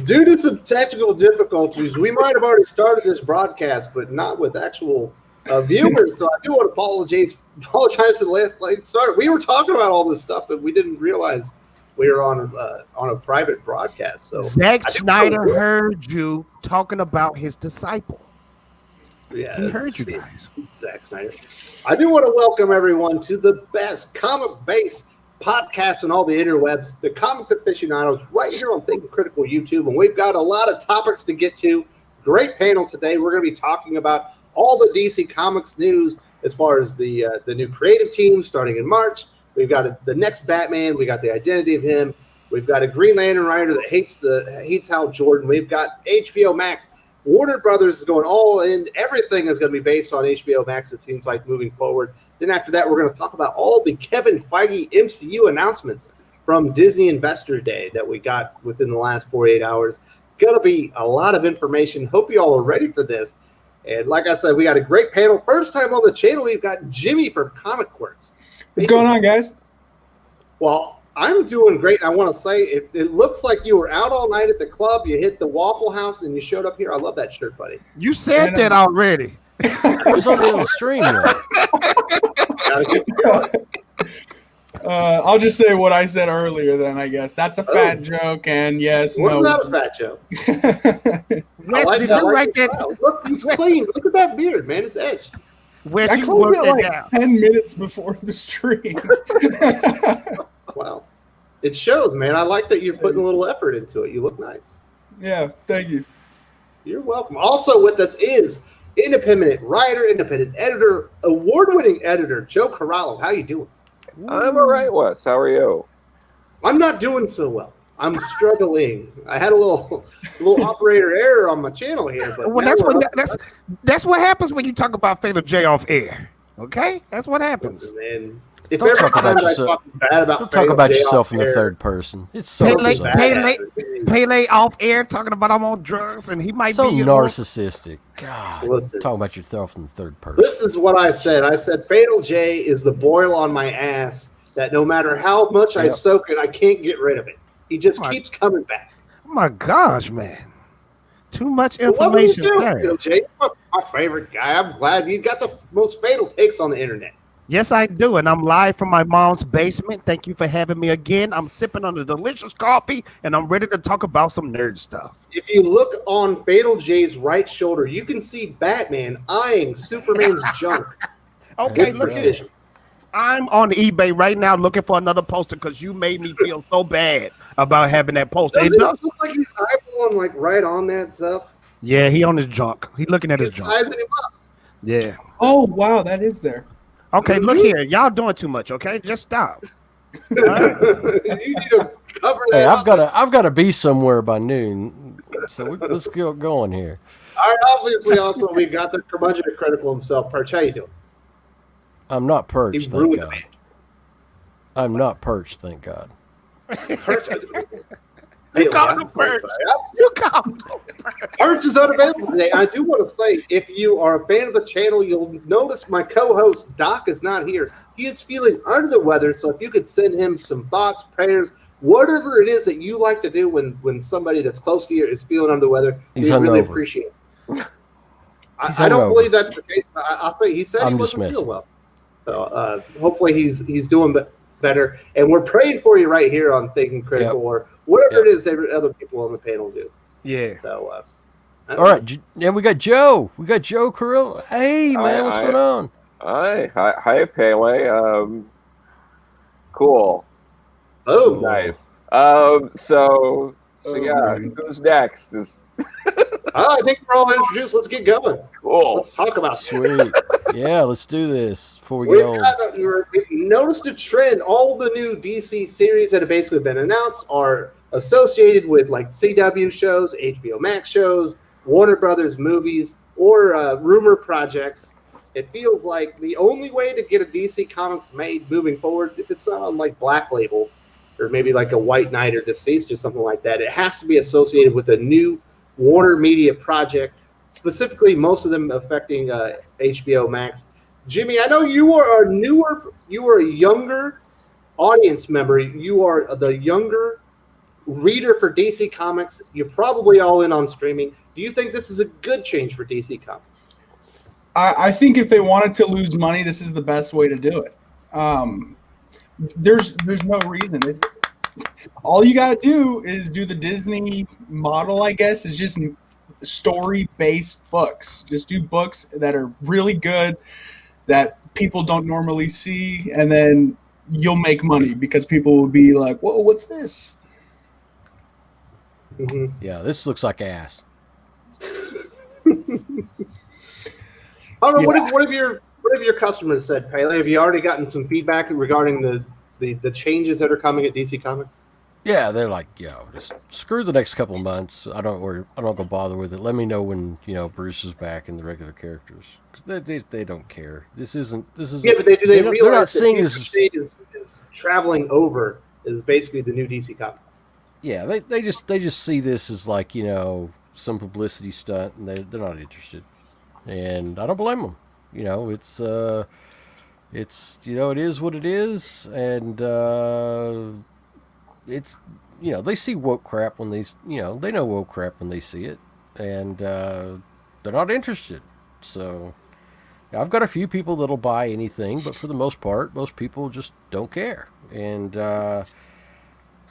Due to some technical difficulties, we might have already started this broadcast, but not with actual viewers. So I do want to apologize for the late start. We were talking about all this stuff, but we didn't realize we were on a private broadcast. So Zack Snyder heard you talking about his disciple. Yeah, he heard you guys. Zack Snyder. I do want to welcome everyone to the best comic-based podcast on all the interwebs, the Comics Aficionados, right here on Thinking Critical YouTube. And we've got a lot of topics to get to. Great panel today. We're going to be talking about all the DC Comics news as far as the new creative team starting in March. We've got the next Batman. We got the identity of him. We've got a Green Lantern writer that hates Hal Jordan. We've got HBO Max. Warner Brothers is going all in. Everything is going to be based on HBO Max, it seems like, moving forward. Then after that, we're going to talk about all the Kevin Feige MCU announcements from Disney Investor Day that we got within the last 48 hours. Going to be a lot of information. Hope you all are ready for this. And like I said, we got a great panel. First time on the channel, we've got Jimmy from Comic Quirks. What's going on, guys? Well, I'm doing great. I want to say it looks like you were out all night at the club. You hit the Waffle House and you showed up here. I love that shirt, buddy. You said that already. It was on the stream. I'll just say what I said earlier then, I guess. That's a fat joke, and yes, What no. not a fat joke? Wes, did you like that? Look, he's clean. Look at that beard, man. It's edged. Wes, I you cleaned worked it that like down. 10 minutes before the stream. Wow. It shows, man. I like that you're putting a little effort into it. You look nice. Yeah, thank you. You're welcome. Also with us is independent writer, independent editor, award-winning editor, Joe Corallo. How you doing? I'm all right, Wes. How are you? I'm not doing so well. I'm struggling. I had a little operator error on my channel here. But Well, that's what happens when you talk about Fatal J off air. Okay, that's what happens. Listen, man. If Don't every talk about time I yourself. talk bad about Don't talk Fatal about J yourself off in the air, third person. It's so Pele off air talking about I'm on drugs and he might so be narcissistic. God, Listen. talking about yourself in the third person. This is what I said. I said Fatal J is the boil on my ass that no matter how much I soak it, I can't get rid of it. He just keeps coming back. Oh my gosh, man! Too much But what will you information do, there. Fatal J? You're my favorite guy. I'm glad you got the most fatal takes on the internet. Yes, I do, and I'm live from my mom's basement. Thank you for having me again. I'm sipping on a delicious coffee, and I'm ready to talk about some nerd stuff. If you look on Fatal J's right shoulder, you can see Batman eyeing Superman's junk. Okay, with look at precision. it. I'm on eBay right now looking for another poster because you made me feel so bad about having that poster. Doesn't it look like he's eyeballing like right on that stuff? Yeah, he on his junk. He looking at his He's junk. sizing him up. Yeah. Oh, wow, that is there. Okay, look here. Y'all doing too much, okay? Just stop. You need to cover that Hey, up. I've got to be somewhere by noon, so let's get going here. All right, obviously, also, we got the curmudgeon critical himself. Perch, how you doing? I'm not perched, He thank ruined God. it. I'm not perched, thank God. Perch, You called him I'm so Perch. sorry. You called him. Perch is unavailable today. I do want to say, if you are a fan of the channel, you'll notice my co-host, Doc, is not here. He is feeling under the weather, so if you could send him some thoughts, prayers, whatever it is that you like to do when somebody that's close to you is feeling under the weather, He's we really hungover. appreciate it. He's I don't hungover. believe that's the case. I think he said I'm he just wasn't feeling messing. well. So hopefully he's doing better. And we're praying for you right here on Thinking Critical or whatever it is that other people on the panel do. Yeah. So, All right, and we got Joe. We got Joe Carrillo. Hey, man, what's going on? Hi, Pele. Cool. Oh, nice. So yeah, who's next? I think we're all introduced. Let's get going. Cool. Let's talk about Sweet. Yeah, let's do this before we get on. We've noticed a trend. All the new DC series that have basically been announced are associated with like CW shows, HBO Max shows, Warner Brothers movies, or rumor projects. It feels like the only way to get a DC Comics made moving forward, if it's not on like Black Label or maybe like a White Knight or Deceased or something like that, it has to be associated with a new Warner Media project, specifically most of them affecting HBO Max. Jimmy, I know you are a younger audience member, you are the younger reader for DC Comics. You're probably all in on streaming. Do you think this is a good change for DC Comics? I think if they wanted to lose money, this is the best way to do it. There's no reason. All you got to do is do the Disney model, I guess, is just story-based books. Just do books that are really good, that people don't normally see, and then you'll make money because people will be like, whoa, what's this? Mm-hmm. Yeah, this looks like ass. I don't know. What have your customers said, Pele? Have you already gotten some feedback regarding the changes that are coming at DC Comics? Yeah, they're like, just screw the next couple of months. I don't go bother with it. Let me know when Bruce is back and the regular characters. They don't care. This isn't. Yeah, but they realize they're not that seeing Future State is traveling over is basically the new DC Comics. Yeah, they just see this as like some publicity stunt, and they're not interested. And I don't blame them. It's it is what it is, and it's they see woke crap when they know woke crap when they see it, and they're not interested. So I've got a few people that'll buy anything, but for the most part, most people just don't care. And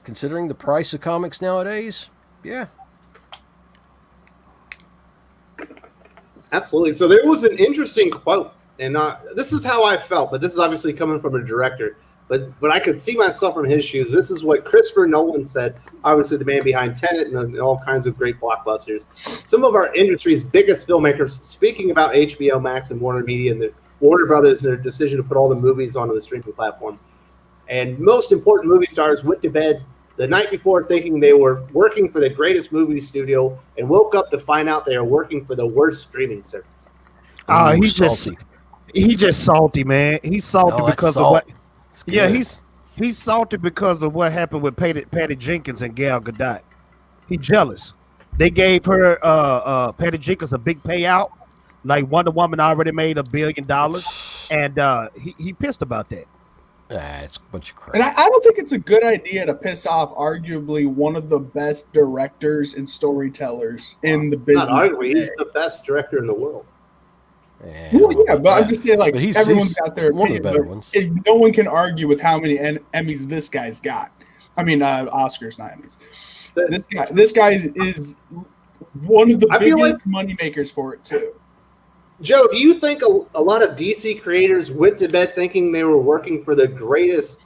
considering the price of comics nowadays, yeah. Absolutely. So there was an interesting quote, and this is how I felt, but this is obviously coming from a director. But I could see myself in his shoes. This is what Christopher Nolan said, obviously the man behind Tenet and all kinds of great blockbusters. Some of our industry's biggest filmmakers speaking about HBO Max and Warner Media and the Warner Brothers and their decision to put all the movies onto the streaming platform. And most important movie stars went to bed the night before thinking they were working for the greatest movie studio and woke up to find out they are working for the worst streaming service. He's just salty, man. He's salty because of what. Yeah, he's salty because of what happened with Patty Jenkins and Gal Gadot. He's jealous. They gave her Patty Jenkins a big payout, like Wonder Woman already made $1 billion, and he pissed about that. It's a bunch of crap. And I don't think it's a good idea to piss off arguably one of the best directors and storytellers in the business. Not arguably, he's the best director in the world. Yeah, but I'm just saying, like, everyone's got their one opinion. of the better ones. No one can argue with how many Emmys this guy's got. I mean, Oscars, not Emmys. This guy is one of the biggest money makers for it too. Joe, do you think a lot of DC creators went to bed thinking they were working for the greatest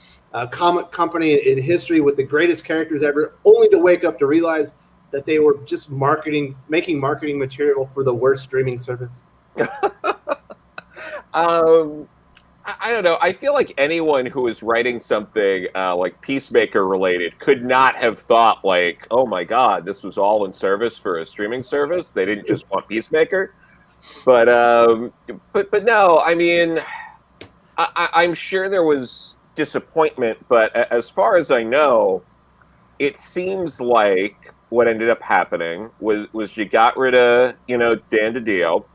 comic company in history with the greatest characters ever, only to wake up to realize that they were just making marketing material for the worst streaming service? I don't know. I feel like anyone who is writing something like Peacemaker related could not have thought like, oh my God, this was all in service for a streaming service. They didn't just want Peacemaker. But no, I mean, I'm sure there was disappointment, but as far as I know, it seems like what ended up happening was you got rid of, Dan DiDio,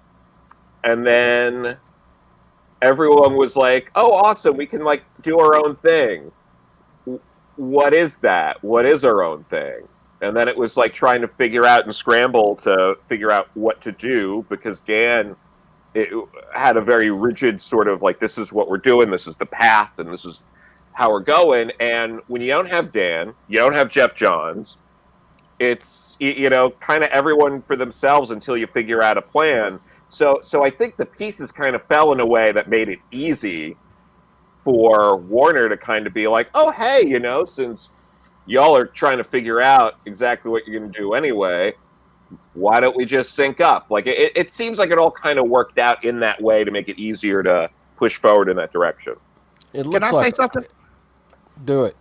and then everyone was like, oh, awesome, we can like do our own thing. What is that? What is our own thing? And then it was like trying to figure out and scramble to figure out what to do, because Dan had a very rigid sort of like, this is what we're doing, this is the path, and this is how we're going. And when you don't have Dan, you don't have Jeff Johns, it's, kind of everyone for themselves until you figure out a plan. So I think the pieces kind of fell in a way that made it easy for Warner to kind of be like, oh, hey, since y'all are trying to figure out exactly what you're going to do anyway, why don't we just sync up? Like, it seems like it all kind of worked out in that way to make it easier to push forward in that direction. Can I say something? Do it.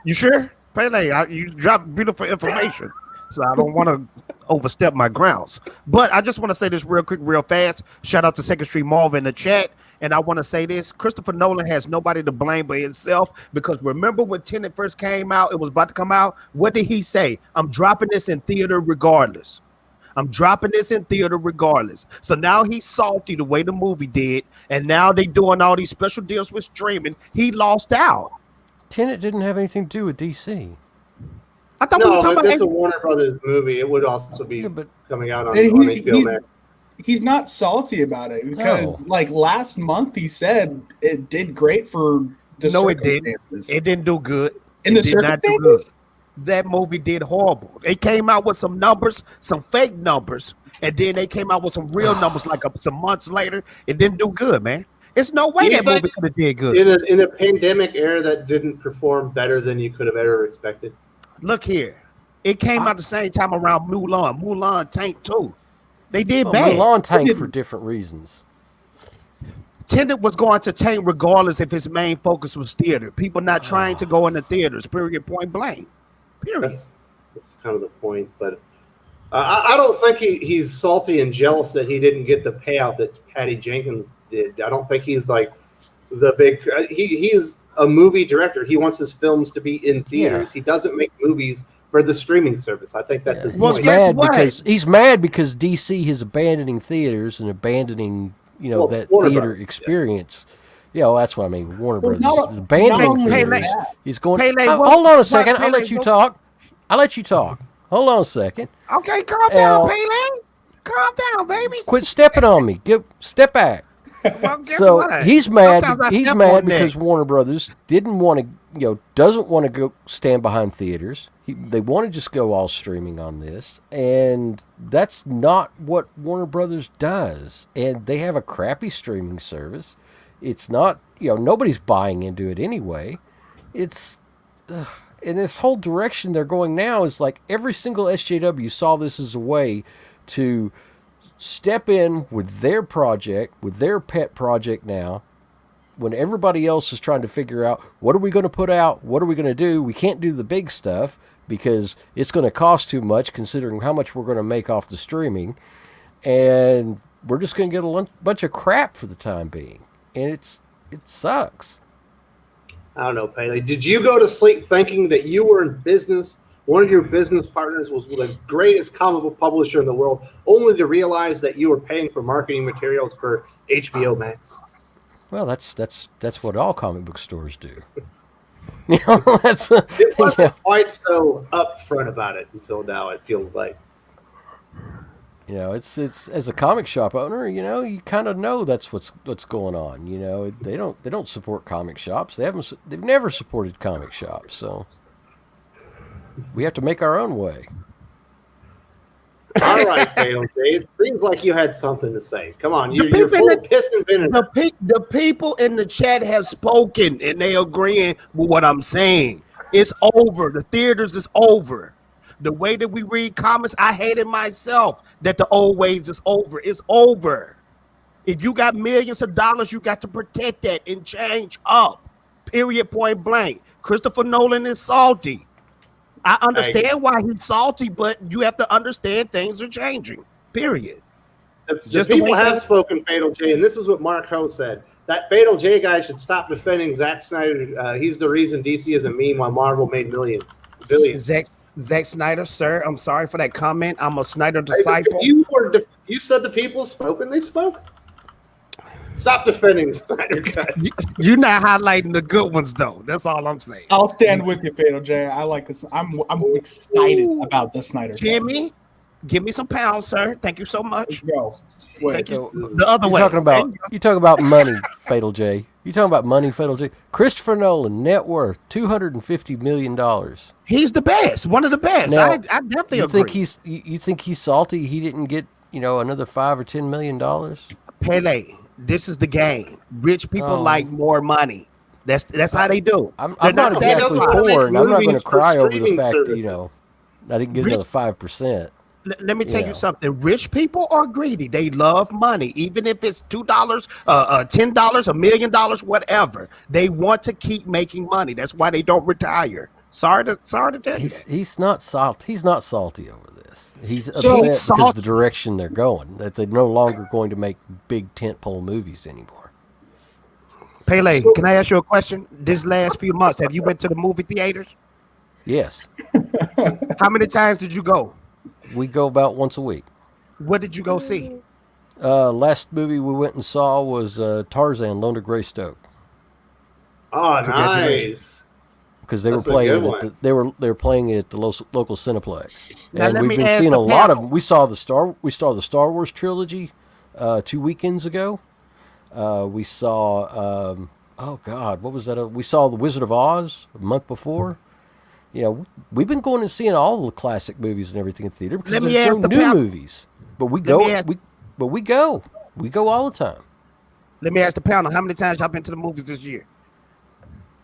You sure? Pele, you dropped beautiful information, so I don't want to overstep my grounds. But I just want to say this real quick, real fast. Shout out to Second Street Marvel in the chat. And I want to say this, Christopher Nolan has nobody to blame but himself, because remember when Tenet first came out, it was about to come out, what did he say? I'm dropping this in theater regardless. I'm dropping this in theater regardless. So now he's salty the way the movie did, and now they doing all these special deals with streaming. He lost out. Tenet didn't have anything to do with DC. I thought we were No, talking but it's a about. Warner Brothers movie. It would also be Yeah, but coming out on And HBO Max. he's not salty about it because, No. like last month, he said it did great for the No, it didn't. circumstances. It didn't do good. In It the did not do good. circumstances? That movie did horrible. They came out with some numbers, some fake numbers, and then they came out with some real numbers like some months later. It didn't do good, man. It's no way You that think movie could have did good. In a pandemic era that didn't perform better than you could have ever expected. Look here. It came out the same time around Mulan. Mulan tanked too. They did Well, bad. Mulan tanked for different reasons. Tenet was going to tank regardless if his main focus was theater. People not trying to go in the theaters, period, point blank. Period. That's kind of the point. But I don't think he's salty and jealous that he didn't get the payout that Patty Jenkins did. I don't think he's like the big. He's a movie director. He wants his films to be in theaters. Yeah. He doesn't make movies for the streaming service. I think that's his Well, point. He's mad because DC is abandoning theaters and abandoning Well, that Warner theater Brothers, experience. Yeah, well, that's what I mean. Warner Well, Brothers is not abandoning only theaters. that. He's going. Pele, hold on a second. I'll Pele, let you talk. I'll let you talk. Hold on a second. Okay, calm down, Now- Pele. Calm down, baby. Quit stepping on me. Step back. Well, guess So what? he's mad. Sometimes I He's step mad on because necks. Warner Brothers didn't want to, doesn't want to go stand behind theaters. They want to just go all streaming on this, and that's not what Warner Brothers does. And they have a crappy streaming service. It's not, nobody's buying into it anyway. It's, in this whole direction they're going now is like every single SJW saw this as a way to step in with their project, with their pet project now, when everybody else is trying to figure out what are we going to put out, what are we going to do. We can't do the big stuff because it's going to cost too much considering how much we're going to make off the streaming, and we're just going to get a bunch of crap for the time being, and it sucks. I don't know, Pele. Did you go to sleep thinking that you were in business? One of your business partners was the greatest comic book publisher in the world, only to realize that you were paying for marketing materials for HBO Max. Well, that's what all comic book stores do. That's It wasn't quite so upfront about it until now. It feels like. it's as a comic shop owner, you kind of know that's what's going on. They don't support comic shops. They've never supported comic shops, so we have to make our own way. All right, Fatal J. It seems like you had something to say. Come on, you're people full in of piss and vinegar. The people in the chat have spoken, and they agreeing with what I'm saying. It's over. The theaters is over. The way that we read comics, I hate it myself that the old ways is over. It's over. If you got millions of dollars, you got to protect that and change up. Period, point blank. Christopher Nolan is salty. I understand why he's salty, but you have to understand things are changing. Period. The people have spoken, Fatal J, and this is what Mark Ho said. That Fatal J guy should stop defending Zack Snyder. He's the reason DC is a meme while Marvel made billions. Zack Snyder, sir, I'm sorry for that comment. I'm a Snyder disciple. You said the people have spoken. They spoke. Stop defending Snyder Cut. You're not highlighting the good ones, though. That's all I'm saying. I'll stand with you, Fatal J. I like this. I'm excited about the Snyder Cut. Jimmy, give me some pounds, sir. Thank you so much. Go. Thank you. The other You're way. talking about money, Fatal J. You talking about money, Fatal J. Christopher Nolan, net worth $250 million. He's the best. One of the best. Now, I definitely you agree. You think he's salty? He didn't get another $5 or $10 million. Pele, this is the game. Rich people like more money. That's how they do. I'm They're not exactly doesn't wanna poor, make and I'm not going movies to for cry over the streaming fact services. that I didn't get another 5%. Let me tell Yeah. you something. Rich people are greedy. They love money, even if it's $2, $10, $1 million, whatever. They want to keep making money. That's why they don't retire. Sorry to tell you. He's not salty. He's not salty over this. He's So- upset He's because salty. of the direction they're going. That they're no longer going to make big tentpole movies anymore. Pele, can I ask you a question? This last few months, have you went to the movie theaters? Yes, How many times did you go? we go about once a week. What did you go see? Last movie we went and saw was Tarzan, Lone to Greystoke. Oh, Congratulations. nice. because they That's a were playing good it. one. They were playing it at the local Cineplex, Now, and let we've me been ask seeing the a lot of panel. them. We saw the Star Wars trilogy 2 weekends ago. We saw oh God, what was that? We saw The Wizard of Oz a month before. You know, we've been going and seeing all the classic movies and everything in theater because Let me there's ask no the new panel. movies. But we Let go, me ask- we go all the time. Let me ask the panel, how many times y'all been to the movies this year?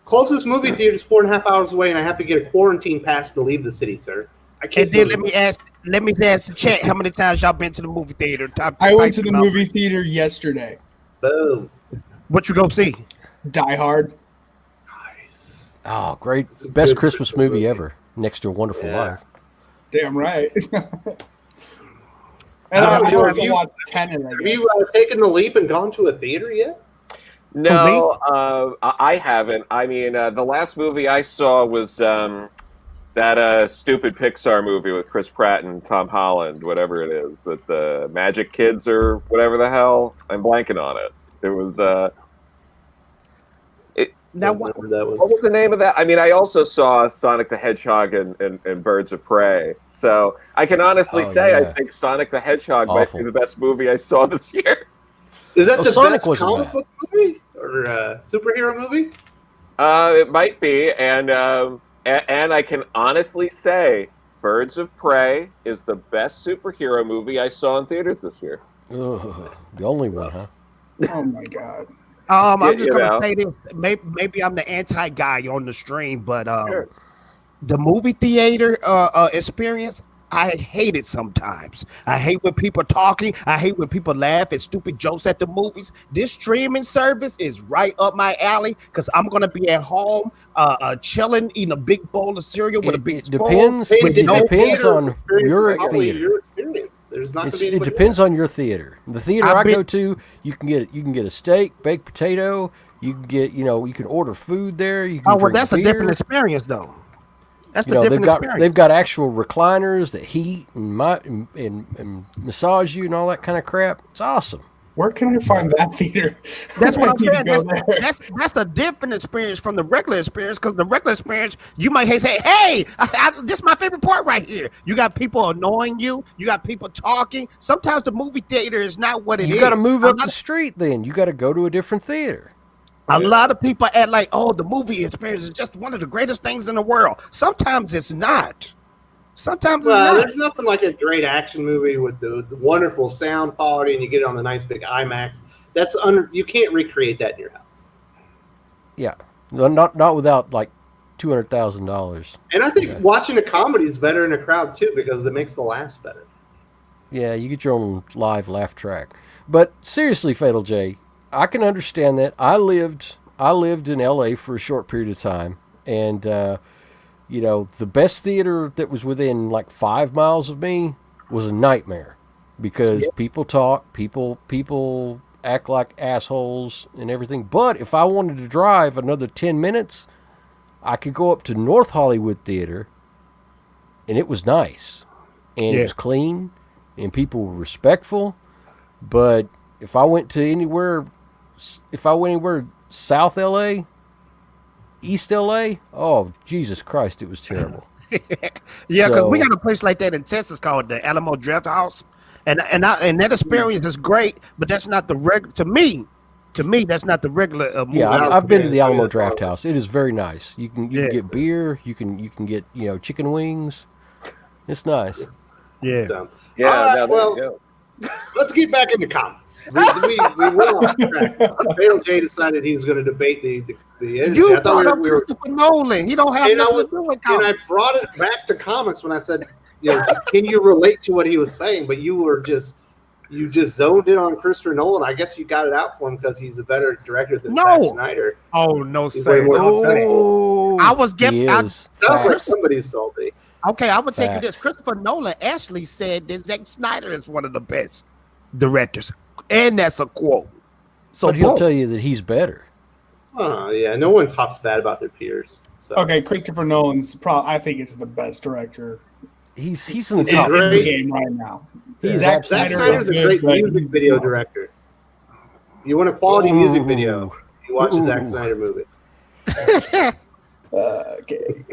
Closest movie theater is 4.5 hours away, and I have to get a quarantine pass to leave the city, sir. I can't. And then go let to- me ask the chat, how many times y'all been to the movie theater? I went to the movie theater yesterday. Boom. What you go see? Die Hard. Nice. Oh, great! It's a Best good Christmas Christmas movie movie. ever, next to A Wonderful Yeah. Life. Damn right. And How I about you? also watched Tenet. I Have guess. you taken the leap and gone to a theater yet? No, I haven't. I mean, the last movie I saw was that stupid Pixar movie with Chris Pratt and Tom Holland, whatever it is, with the Magic Kids or whatever the hell. I'm blanking on it. It was Now, Don't what? remember that one. what was the name of that? I mean, I also saw Sonic the Hedgehog and Birds of Prey. So I can honestly Oh, say yeah. I think Sonic the Hedgehog might Awful. be the best movie I saw this year. Is that Oh, the Sonic best wasn't comic bad. book movie or superhero movie? It might be, and I can honestly say Birds of Prey is the best superhero movie I saw in theaters this year. Ugh, the only one, huh? Oh my god. I'm just you gonna know. say this. Maybe I'm the anti guy on the stream, but Sure. the movie theater experience, I hate it sometimes. I hate when people talking. I hate when people laugh at stupid jokes at the movies. This streaming service is right up my alley because I'm gonna be at home, chilling, eating a big bowl of cereal with a big It spoon. depends. Hey, With It no depends theater on experience your is probably theater. Your experience. There's not going to be It anybody depends else. on your theater. The theater I've I been- go to, you can get a steak, baked potato. You can get, you can order food there. You can Oh well, drink that's a beer. different experience though. That's the They've different got experience. actual recliners that heat and massage you and all that kind of crap. It's awesome. Where can I find that theater? That's what I I'm need to saying. go there. That's a different experience from the regular experience because the regular experience, you might say, hey, this is my favorite part right here. You got people annoying you. You got people talking. Sometimes the movie theater is not what it is. You got to move A up lot- the street. Then you got to go to a different theater. A lot of people act like, oh, the movie experience is just one of the greatest things in the world. Sometimes it's not. Sometimes it's Well, not. there's nothing like a great action movie with the wonderful sound quality, and you get it on the nice big IMAX. You can't recreate that in your house. Yeah, no, not without like $200,000. And I think watching a comedy is better in a crowd too because it makes the laughs better. Yeah, you get your own live laugh track. But seriously, Fatal J, I can understand that. I lived in LA for a short period of time, and the best theater that was within like 5 miles of me was a nightmare because people talk, people act like assholes and everything. But if I wanted to drive another 10 minutes, I could go up to North Hollywood Theater, and it was nice, and it was clean, and people were respectful. But if I went anywhere South LA, East LA, oh Jesus Christ, it was terrible. Yeah, because we So- got a place like that in Texas called the Alamo Draft House, and that experience is great, but that's not the regular. To me, that's not the regular. Movie. Yeah, I've I've been to been the to Alamo this Draft one. House. It is very nice. You can get beer. You can get chicken wings. It's nice. Yeah. So, Yeah, All right, no, there well, you go. let's get back into comics. We went off track. Fatal J decided he was going to debate the industry. You I thought brought up we were Christopher Nolan. He don't have And I nothing was- to do with and I comics. brought it back to comics when I said, can you relate to what he was saying? But you just zoned in on Christopher Nolan. I guess you got it out for him because he's a better director than No. Zack Snyder. Oh no, He's sir. way more successful. Oh, I was he I- is. Sounds like Facts. somebody's salty. Okay, I would take you this. Facts. Christopher Nolan actually said that Zack Snyder is one of the best directors, and that's a quote. So But he'll boom. tell you that he's better. Oh yeah, no one talks bad about their peers. So. Okay, Christopher Nolan's I think it's the best director He's in the He's in top. great. the game right now. He's Zack absolutely- Zack Snyder Snyder's a is great good, but music he's video not. director. You want a quality music video? Ooh. You watch a Zack Ooh. Snyder movie. Okay.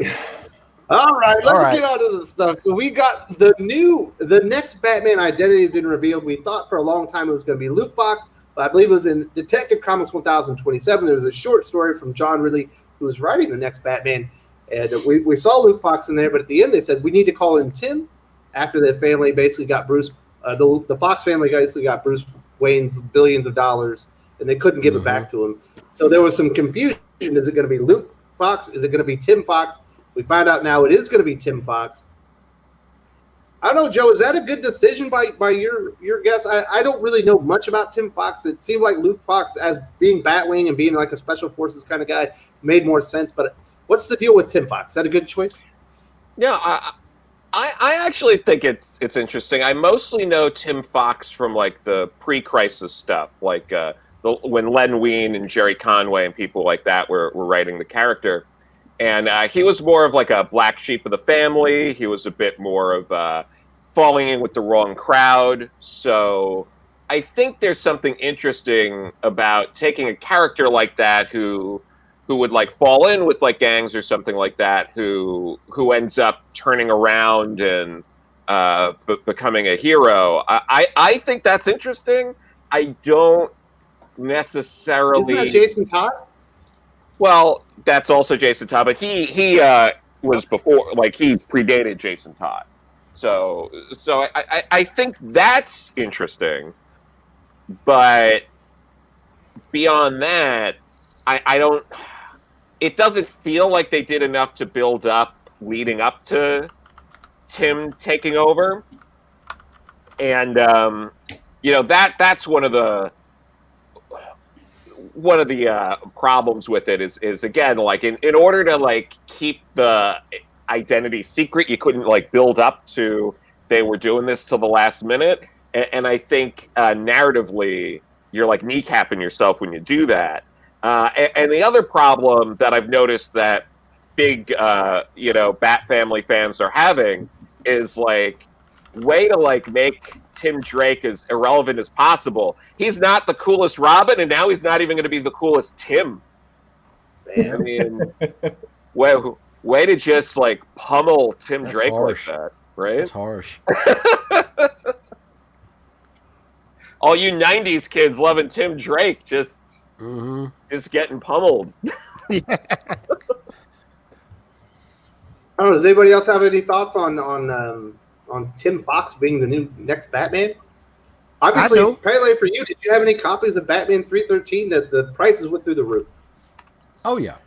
All right, let's All right. get on to the stuff. So we got the next Batman identity has been revealed. We thought for a long time it was going to be Luke Fox, but I believe it was in Detective Comics 1027. There was a short story from John Ridley, who was writing the next Batman, and we saw Luke Fox in there, but at the end they said we need to call him Tim, after the family basically got Bruce, the Fox family basically got Bruce Wayne's billions of dollars, and they couldn't give it back to him. So there was some confusion. Is it going to be Luke Fox? Is it going to be Tim Fox? We find out now it is going to be Tim Fox. I don't know, Joe. Is that a good decision by your guess? I don't really know much about Tim Fox. It seemed like Luke Fox, as being Batwing and being like a special forces kind of guy, made more sense. But what's the deal with Tim Fox? Is that a good choice? Yeah, I actually think it's interesting. I mostly know Tim Fox from like the pre-crisis stuff, like when Len Wein and Jerry Conway and people like that were writing the character. And he was more of like a black sheep of the family. He was a bit more of falling in with the wrong crowd. So I think there's something interesting about taking a character like that who would like fall in with like gangs or something like that, who ends up turning around and becoming a hero. I think that's interesting. I don't necessarily. Isn't that Jason Todd? Well, that's also Jason Todd, but he was before, like he predated Jason Todd. So I think that's interesting, but beyond that, I don't. It doesn't feel like they did enough to build up leading up to Tim taking over, and that's one of the problems with it is again, like in order to like keep the identity secret, you couldn't like build up to they were doing this till the last minute, and I think narratively you're like kneecapping yourself when you do that. And the other problem that I've noticed that big Bat Family fans are having is like way to like make Tim Drake as irrelevant as possible. He's not the coolest Robin, and now he's not even going to be the coolest Tim. Man, I mean, way to just like pummel Tim That's Drake harsh. like that, right? That's harsh. All you '90s kids loving Tim Drake, just getting pummeled. I don't know. Does anybody else have any thoughts on Tim Fox being the next Batman? Obviously, Pele, for you, did you have any copies of Batman 313 that the prices went through the roof? Oh yeah.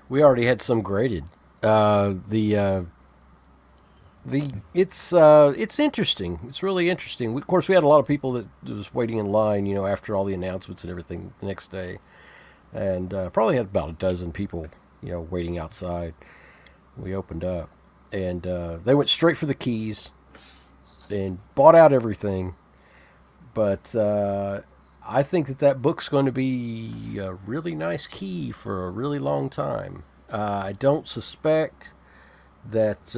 We already had some graded. It's interesting. It's really interesting. Of course, we had a lot of people that was waiting in line, after all the announcements and everything the next day, and probably had about a dozen people, waiting outside. We opened up, and they went straight for the keys and bought out everything. But I think that book's going to be a really nice key for a really long time. I don't suspect that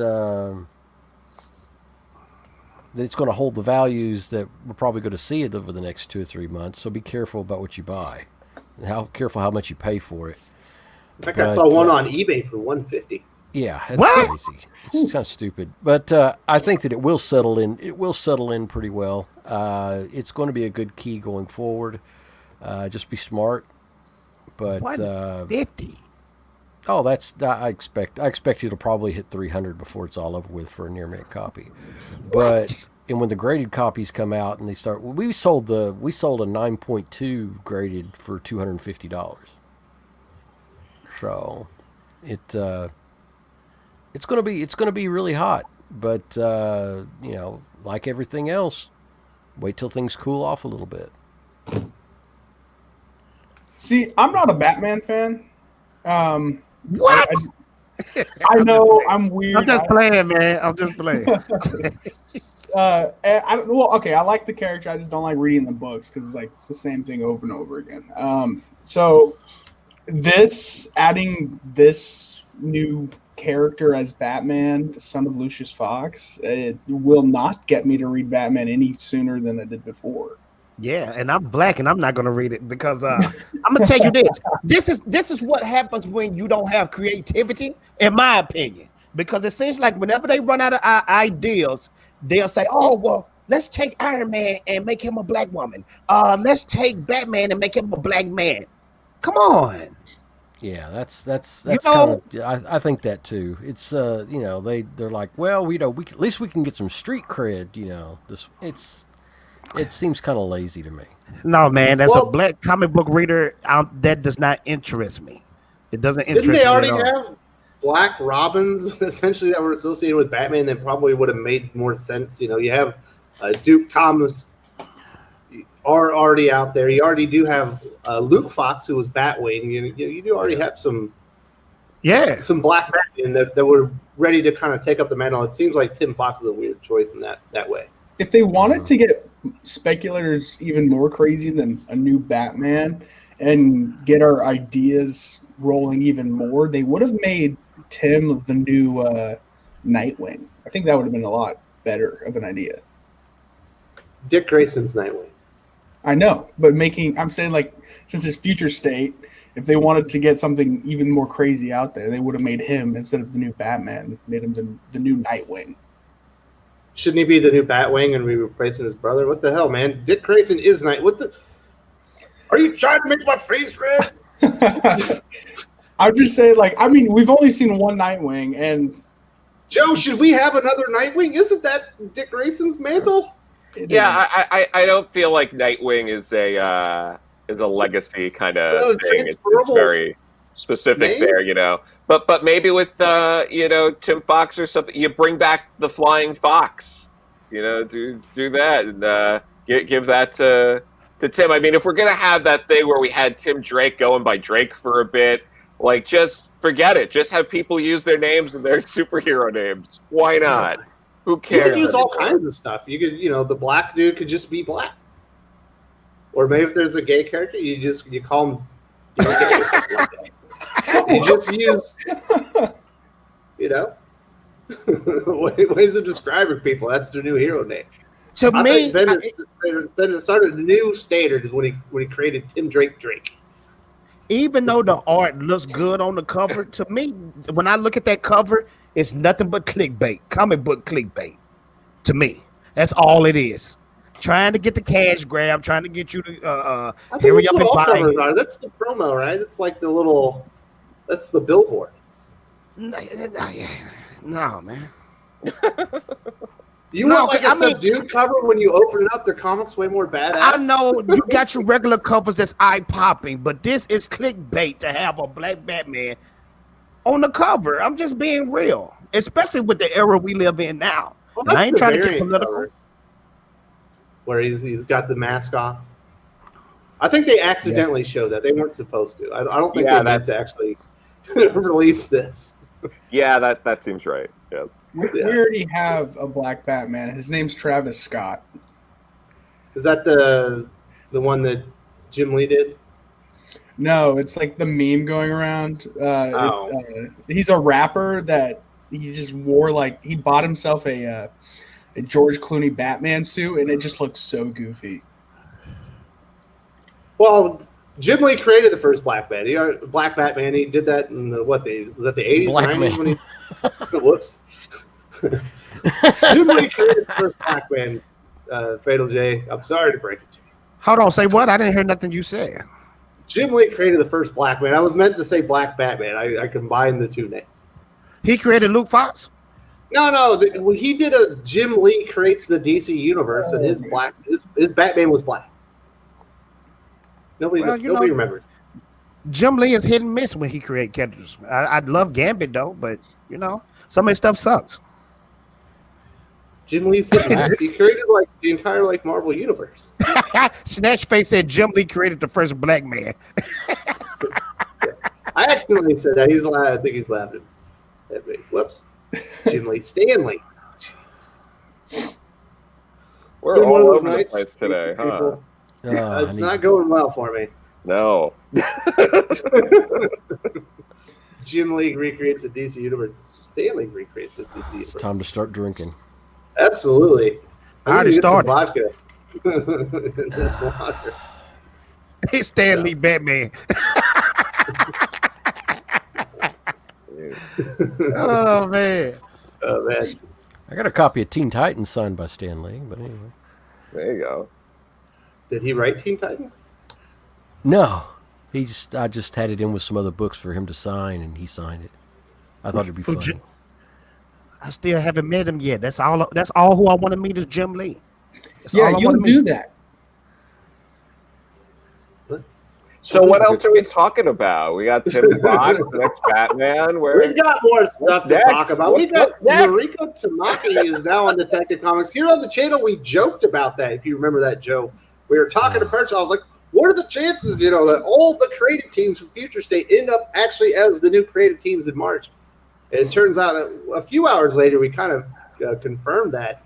that it's going to hold the values that we're probably going to see it over the next 2 or 3 months. So be careful about what you buy, and careful how much you pay for it. In fact, I saw one on eBay for $150. Yeah, that's crazy. It's kind of stupid, but I think that it will settle in. It will settle in pretty well. It's going to be a good key going forward. Just be smart. But $150. Oh, I expect it'll probably hit 300 before it's all over with for a near mint copy. But and when the graded copies come out and they start, we sold a 9.2 graded for $250. So it's gonna be really hot. But like everything else, wait till things cool off a little bit. See, I'm not a Batman fan. What? I know I'm weird. I'm just playing, man. I'm just playing. I like the character. I just don't like reading the books because it's the same thing over and over again. So adding this new character as Batman, the son of Lucius Fox, it will not get me to read Batman any sooner than it did before. Yeah, and I'm black, and I'm not gonna read it because I'm gonna tell you this. This is what happens when you don't have creativity, in my opinion. Because it seems like whenever they run out of ideas, they'll say, "Oh well, let's take Iron Man and make him a black woman. Let's take Batman and make him a black man." Come on. Yeah, that's You kind know, of. I think that too. It's they're like, well, at least we can get some street cred. It seems kind of lazy to me. no man, as a Well, black comic book reader, that does not interest me. It doesn't interest didn't me they at already all. have Black Robins essentially that were associated with Batman? That probably would have made more sense. You know, you have Duke Thomas are already out there. You already do have Luke Fox, who was Batwing. You do already have some Black Batman that were ready to kind of take up the mantle. It seems like Tim Fox is a weird choice in that way. If they wanted to get speculators even more crazy than a new Batman and get our ideas rolling even more, they would have made Tim the new Nightwing. I think that would have been a lot better of an idea. Dick Grayson's Nightwing. I know, but I'm saying, like, since his future state, if they wanted to get something even more crazy out there, they would have made him, instead of the new Batman, made him the new Nightwing. Shouldn't he be the new Batwing and we replacing his brother? What the hell, man? Dick Grayson is Night. What the? Are you trying to make my face red? I'm just saying, like, I mean, we've only seen one Nightwing, and Joe, should we have another Nightwing? Isn't that Dick Grayson's mantle? Yeah, I don't feel like Nightwing is a legacy kind of thing. It's very specific there, you know. But maybe with Tim Fox or something, you bring back the Flying Fox. You know, do that and give that to Tim. I mean, if we're gonna have that thing where we had Tim Drake going by Drake for a bit, like, just forget it. Just have people use their names and their superhero names. Why not? Who cares? You could use all kinds of stuff. You could, the black dude could just be black. Or maybe if there's a gay character, you call him gay or something like that. You just use, ways of describing people. That's their new hero name. To I me, think Bendis started a new standard is when he created Tim Drake. even though the art looks good on the cover, to me, when I look at that cover, it's nothing but clickbait, comic book clickbait. To me, that's all it is. Trying to get the cash grab, trying to get you to hurry up and buy. That's the promo, right? It's like that's the billboard. No, man. You want like a subdued cover when you open it up? Their comics way more badass. I know you got your regular covers that's eye popping, but this is clickbait to have a black Batman on the cover. I'm just being real, especially with the era we live in now. Well, and I ain't trying to get political. Cover, where he's got the mask off. I think they accidentally showed that. They weren't supposed to. I don't think they meant to actually release this. Yeah, that seems right. Yes. We already have a black Batman. His name's Travis Scott. Is that the one that Jim Lee did? No, it's like the meme going around. He's a rapper that he just wore, like, he bought himself a George Clooney Batman suit, and it just looks so goofy. Well, Jim Lee created the first Black Batman. Black Batman. He did that in the 80s, Black 90s Man. when he. Whoops. Jim Lee created the first Black Man. Fatal J. I'm sorry to break it to you. Hold on, say what? I didn't hear nothing you said. Jim Lee created the first Black Man. I was meant to say Black Batman. I combined the two names. He created Luke Fox. No. He did a Jim Lee creates the DC universe, and his Batman was black. Nobody remembers. Jim Lee is hit and miss when he create characters. I'd love Gambit though, but some of his stuff sucks. Jim Lee's hit and miss. He created like the entire Marvel universe. Snatchface said Jim Lee created the first black man. I accidentally said that. I think he's laughing at me. Whoops. Jim Lee Stanley. Jeez. We're all over the place today, huh? It's not going well for me. No. Jim Lee recreates a DC universe. Stanley recreates a DC universe. It's time to start drinking. Absolutely. I already started. Vodka. in this water. Hey, Stan Lee Batman. Oh man. Oh man. I got a copy of Teen Titans signed by Stan Lee, but anyway. There you go. Did he write Teen Titans? No, I just had it in with some other books for him to sign, and he signed it. I thought it'd be funny. I still haven't met him yet. That's all. That's all who I want to meet is Jim Lee. That's Yeah, all I you'll wanna do meet. that. So what else are we talking about? We got Tim Fox, next Batman. We've got more stuff to next? talk about. We've got What's next? Mariko Tamaki is now on Detective Comics. Here on the channel, we joked about that. If you remember that joke, we were talking to Perch. I was like, "What are the chances, that all the creative teams from Future State end up actually as the new creative teams in March?" And it turns out a few hours later, we kind of confirmed that.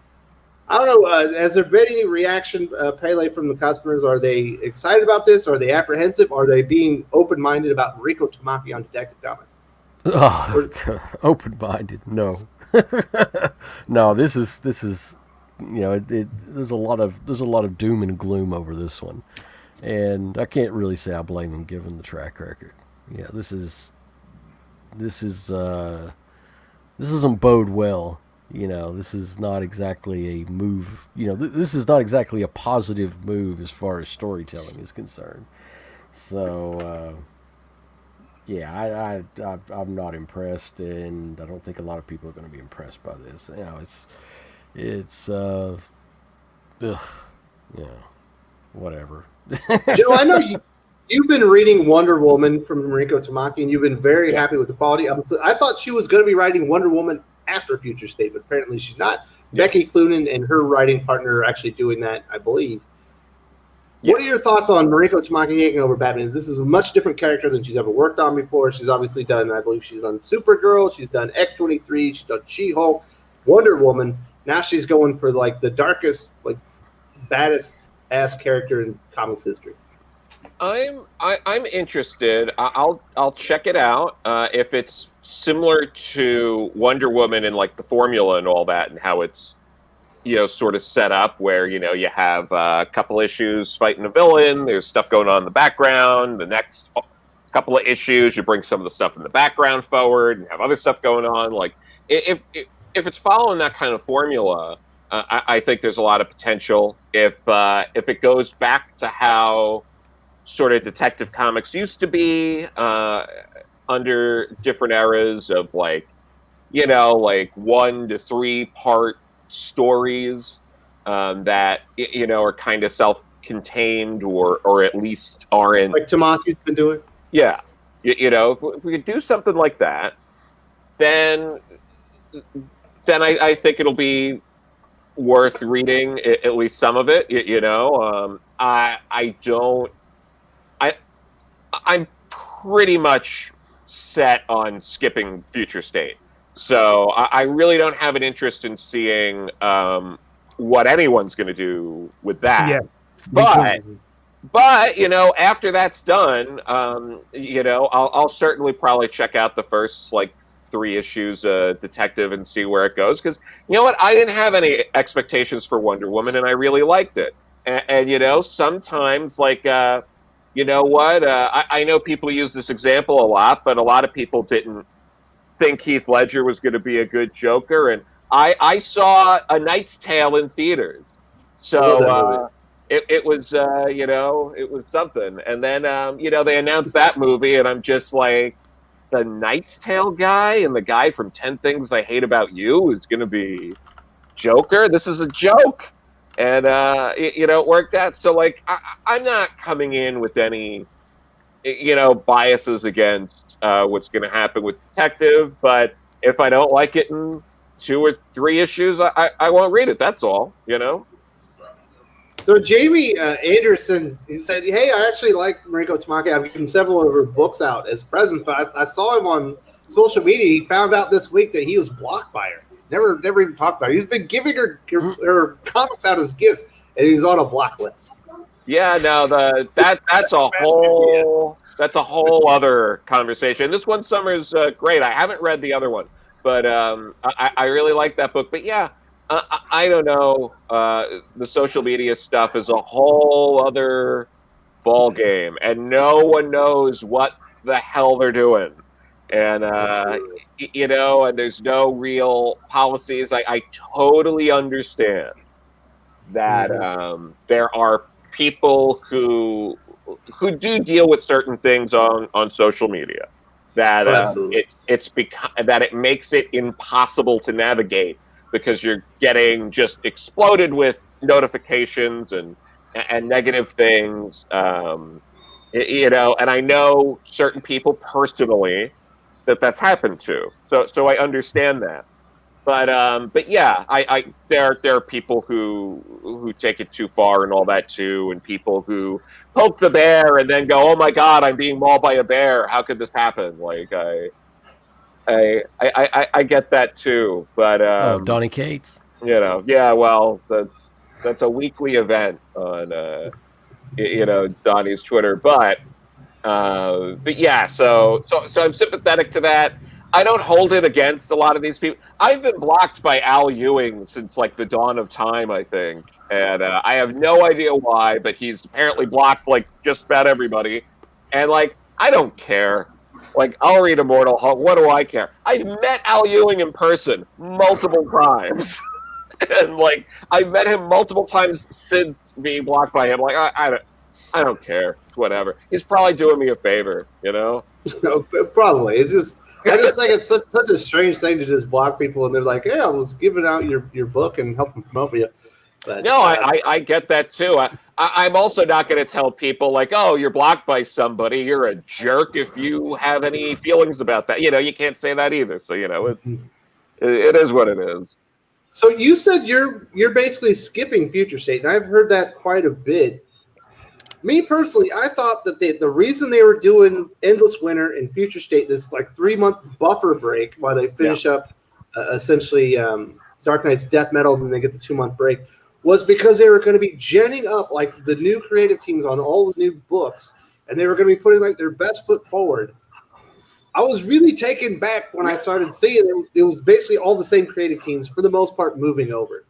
I don't know. Has there been any reaction, Pele, from the customers? Are they excited about this? Are they apprehensive? Are they being open-minded about Mariko Tamaki on Detective Comics? Oh, open-minded? No, no. This is there's a lot of doom and gloom over this one, and I can't really say I blame him given the track record. Yeah, this doesn't bode well. This is not exactly a move. This is not exactly a positive move as far as storytelling is concerned. So, I'm not impressed, and I don't think a lot of people are going to be impressed by this. Whatever. Joe, I know you've been reading Wonder Woman from Mariko Tamaki, and you've been very happy with the quality. I thought she was going to be writing Wonder Woman after Future State, but apparently she's not. Yeah. Becky Cloonan and her writing partner are actually doing that, I believe. Yeah. What are your thoughts on Mariko Tamaki taking over Batman? This is a much different character than she's ever worked on before. She's obviously done, I believe she's done Supergirl, she's done X-23, she's done She-Hulk, Wonder Woman. Now she's going for the darkest, baddest ass character in comics history. I'm interested. I'll check it out. If it's similar to Wonder Woman and the formula and all that, and how it's sort of set up, where you have a couple issues fighting a villain. There's stuff going on in the background. The next couple of issues, you bring some of the stuff in the background forward and have other stuff going on. If it's following that kind of formula, I think there's a lot of potential. If it goes back to how sort of Detective Comics used to be under different eras of 1 to 3 part stories that are kind of self-contained or at least aren't like Tomasi's been doing. Yeah, if we could do something like that, then I think it'll be worth reading at least some of it. I'm pretty much set on skipping Future State. So I really don't have an interest in seeing what anyone's going to do with that. Yeah, but after that's done, I'll certainly probably check out the first 3 issues Detective and see where it goes. Because I didn't have any expectations for Wonder Woman, and I really liked it. And sometimes I know people use this example a lot, but a lot of people didn't think Heath Ledger was going to be a good Joker, and I saw A Knight's Tale in theaters, so it was it was something. And then they announced that movie, and I'm just like, the Knight's Tale guy and the guy from 10 Things I Hate About You is going to be Joker. This is a joke. And, it worked out. So, I'm not coming in with any, biases against what's going to happen with Detective. But if I don't like it in 2 or 3 issues, I won't read it. That's all, So Jamie Anderson, he said, "Hey, I actually like Mariko Tamaki. I've given several of her books out as presents, but I saw him on social media. He found out this week that he was blocked by her. Never even talked about it. He's been giving her comics out as gifts, and he's on a block list." Yeah, no, that's a whole other conversation. This one, Summer's great. I haven't read the other one, but I really like that book. But yeah, I don't know. The social media stuff is a whole other ball game, and no one knows what the hell they're doing. And and there's no real policies. I totally understand that there are people who do deal with certain things on social media that it's because that it makes it impossible to navigate because you're getting just exploded with notifications and negative things. And I know certain people personally that's happened to. So I understand that. But yeah, there are people who take it too far and all that too, and people who poke the bear and then go, "Oh my God, I'm being mauled by a bear. How could this happen?" Like I get that too, but Donny Cates. yeah, well, that's a weekly event on Donnie's Twitter, but yeah, so I'm sympathetic to that. I don't hold it against a lot of these people. I've been blocked by Al Ewing since like the dawn of time, I think, and I have no idea why, but he's apparently blocked like just about everybody, and like I don't care. Like I'll read Immortal Hulk. What do I care? I've met Al Ewing in person multiple times, and like I've met him multiple times since being blocked by him. Like I don't care. Whatever. He's probably doing me a favor, No, probably. I just think it's such a strange thing to just block people and they're like, "Yeah, I was giving out your book and helping promote you." But, no, I get that too. I'm also not going to tell people like, "Oh, you're blocked by somebody. You're a jerk if you have any feelings about that." You can't say that either. So it is what it is. So you said you're basically skipping Future State, and I've heard that quite a bit. Me personally, I thought that the reason they were doing Endless Winter and Future State, this like 3-month buffer break while they finish up essentially Dark Knight's Death Metal, and then they get the 2-month break, was because they were going to be genning up like the new creative teams on all the new books, and they were going to be putting like their best foot forward. I was really taken back when I started seeing it was basically all the same creative teams for the most part moving over.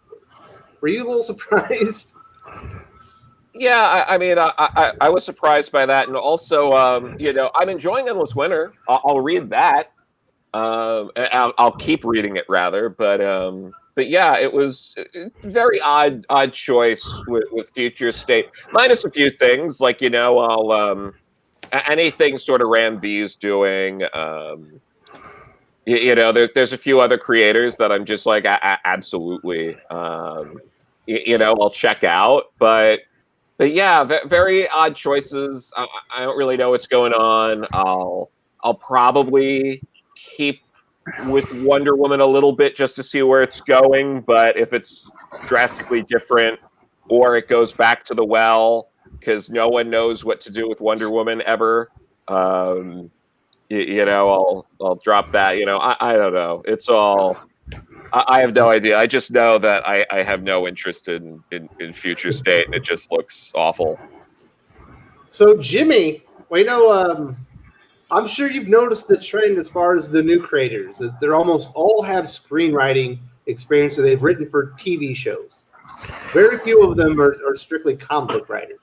Were you a little surprised? Yeah, I mean, I was surprised by that, and also, I'm enjoying Endless Winter. I'll read that. I'll keep reading it rather, but yeah, it was a very odd choice with Future State, minus a few things like I'll anything sort of Ram V's doing. There's a few other creators that I'm just like absolutely, I'll check out, but yeah, very odd choices. I don't really know what's going on. I'll probably keep with Wonder Woman a little bit just to see where it's going. But if it's drastically different or it goes back to the well because no one knows what to do with Wonder Woman ever, I'll drop that. I don't know. It's all. I have no idea. I just know that I have no interest in Future State, and it just looks awful. So, Jimmy, I'm sure you've noticed the trend as far as the new creators. That they're almost all have screenwriting experience that they've written for TV shows. Very few of them are strictly comic book writers.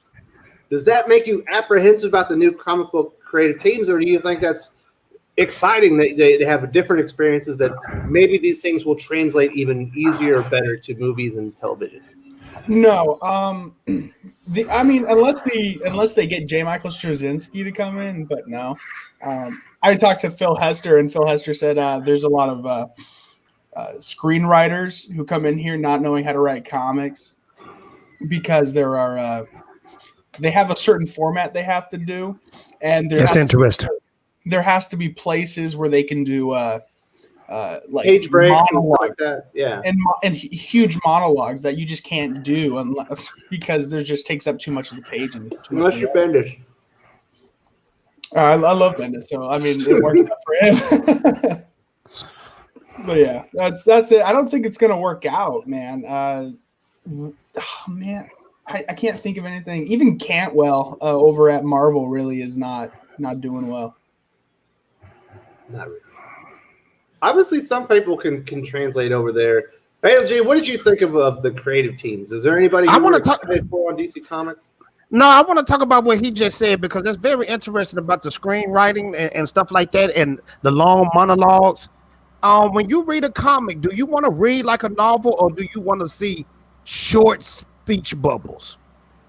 Does that make you apprehensive about the new comic book creative teams, or do you think that's exciting that they have different experiences that maybe these things will translate even easier or better to movies and television? No, unless they get J. Michael Straczynski to come in, but no. I talked to Phil Hester, and Phil Hester said there's a lot of screenwriters who come in here not knowing how to write comics because they have a certain format they have to do, and that's interesting. There has to be places where they can do like page breaks monologues, and stuff like that. Yeah, and huge monologues that you just can't do unless because there just takes up too much of the page and unless you're Bendis. I love Bendis, so I mean it works out for him. But yeah, that's it. I don't think it's gonna work out, man. I can't think of anything. Even Cantwell over at Marvel really is not doing well. Not really. Obviously, some people can translate over there. G, what did you think of the creative teams? Is there anybody you were excited for on DC Comics? No, I want to talk about what he just said because it's very interesting about the screenwriting and stuff like that and the long monologues. When you read a comic, do you want to read like a novel or do you want to see short speech bubbles?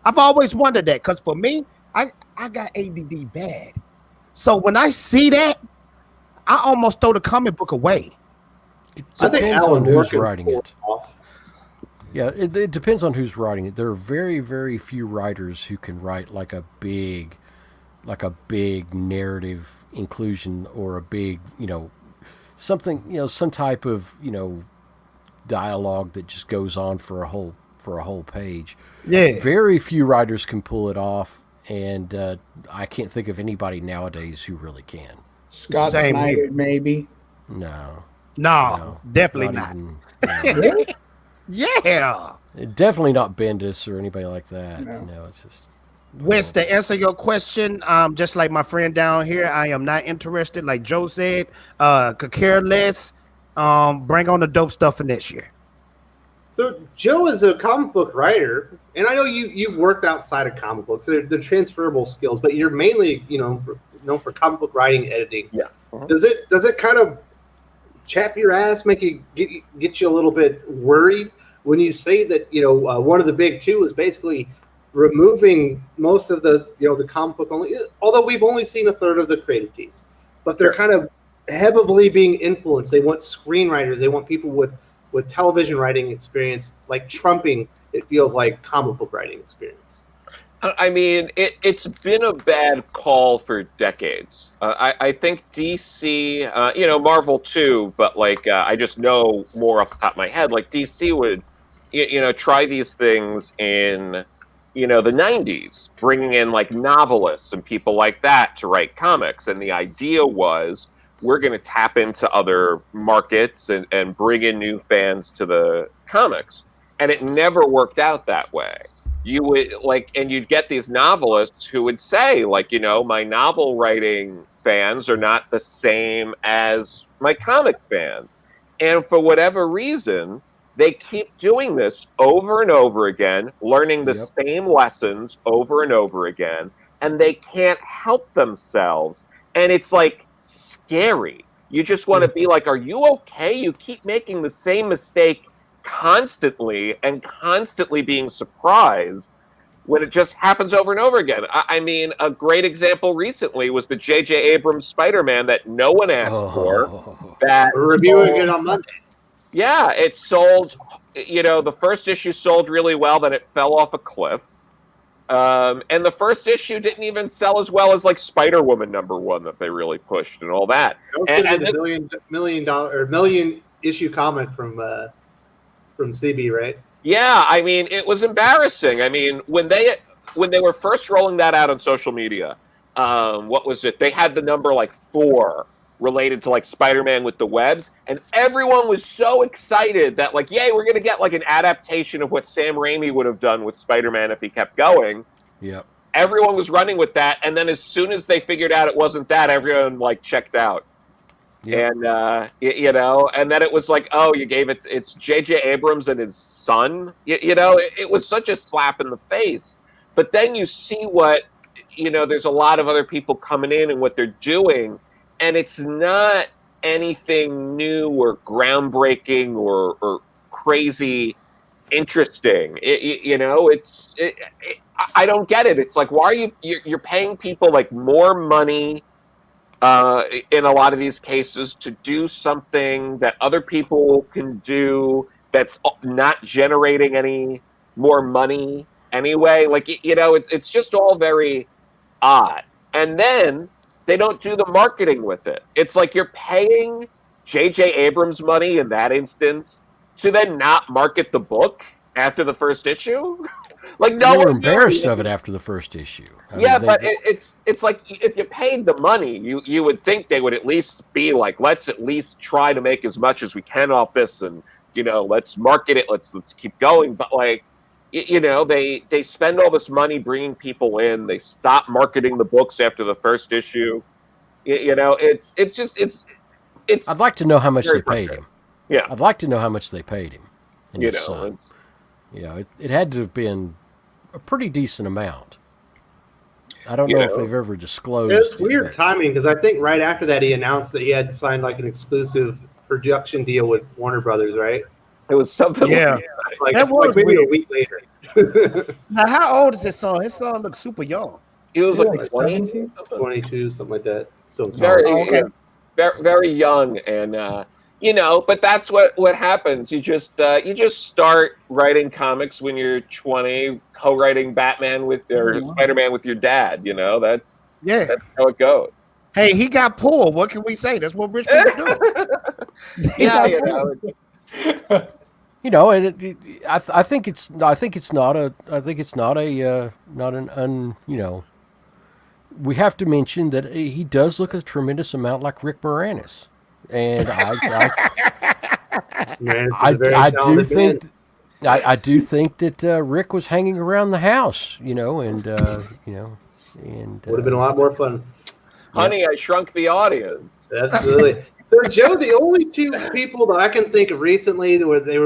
I've always wondered that because for me, I got ADD bad. So when I see that, I almost throw the comic book away. It I think depends Alan on who's Moore writing it. Yeah, it depends on who's writing it. There are very, very few writers who can write like a big narrative inclusion or a big, something, some type of, dialogue that just goes on for a whole page. Yeah. Very few writers can pull it off, and I can't think of anybody nowadays who really can. Scott Snyder, maybe. No, definitely not. Even, Yeah. Definitely not Bendis or anybody like that. No. It's just. Wes, to answer your question, just like my friend down here, I am not interested. Like Joe said, could care less. Bring on the dope stuff for next year. So Joe is a comic book writer, and I know you've worked outside of comic books. They're transferable skills, but you're mainly known for comic book writing, editing. Yeah. Does it kind of chap your ass, make you get you a little bit worried when you say that one of the big two is basically removing most of the the comic book only, although we've only seen a third of the creative teams, but they're kind of heavily being influenced. They want screenwriters, they want people with television writing experience, like trumping, it feels like, comic book writing experience. I mean, it's been a bad call for decades. I think DC, Marvel too, but I just know more off the top of my head. Like DC would, try these things in, the 90s, bringing in like novelists and people like that to write comics. And the idea was, we're going to tap into other markets and bring in new fans to the comics. And it never worked out that way. You would and you'd get these novelists who would say my novel writing fans are not the same as my comic fans. And for whatever reason, they keep doing this over and over again, learning the same lessons over and over again, and they can't help themselves. And it's scary. You just want to be like, are you okay? You keep making the same mistake constantly and constantly being surprised when it just happens over and over again. I mean, a great example recently was the J.J. Abrams Spider-Man that no one asked for. That we're reviewing it on Monday. Yeah, it sold, the first issue sold really well, then it fell off a cliff. And the first issue didn't even sell as well as Spider-Woman #1 that they really pushed and all that. And the million issue comic from CB, right? Yeah, I mean, it was embarrassing. I mean, when they were first rolling that out on social media, what was it? They had the number 4 related to Spider-Man with the webs, and everyone was so excited that yay, we're gonna get an adaptation of what Sam Raimi would have done with Spider-Man if he kept going. Yep. Everyone was running with that, and then as soon as they figured out it wasn't that, everyone checked out. Yep. And and then it was oh, you gave it's J.J. Abrams and his son. It was such a slap in the face. But then you see what there's a lot of other people coming in and what they're doing. And it's not anything new or groundbreaking or crazy interesting. I don't get it. It's why are you're paying people more money in a lot of these cases to do something that other people can do that's not generating any more money anyway. It's just all very odd. And then they don't do the marketing with it. It's you're paying J.J. Abrams money in that instance to then not market the book after the first issue. No, they were embarrassed of it after the first issue. But it's if you paid the money, you would think they would at least be let's at least try to make as much as we can off this, and let's market it. Let's keep going. But they spend all this money bringing people in. They stop marketing the books after the first issue. It's I'd like to know how much they paid him. Yeah, I'd like to know how much they paid him. and his son. It had to have been a pretty decent amount. I don't know if they've ever disclosed. It's weird timing because I think right after that he announced that he had signed like an exclusive production deal with Warner Brothers, right? It was something. Like that was maybe weird. a week later. Now, how old is his son? His son looks super young. He was like 17, 22, something like that. Still very, okay. very, very young, and but that's what happens. You just start writing comics when you're 20, co-writing Batman or Spider-Man with your dad. That's how it goes. Hey, he got pulled. What can we say? That's what rich people do. I think it's not an we have to mention that he does look a tremendous amount like Rick Moranis, and I do think that Rick was hanging around the house, and would have been a lot more fun. Honey, I Shrunk the Audience. Absolutely. So, Joe, the only two people that I can think of recently where they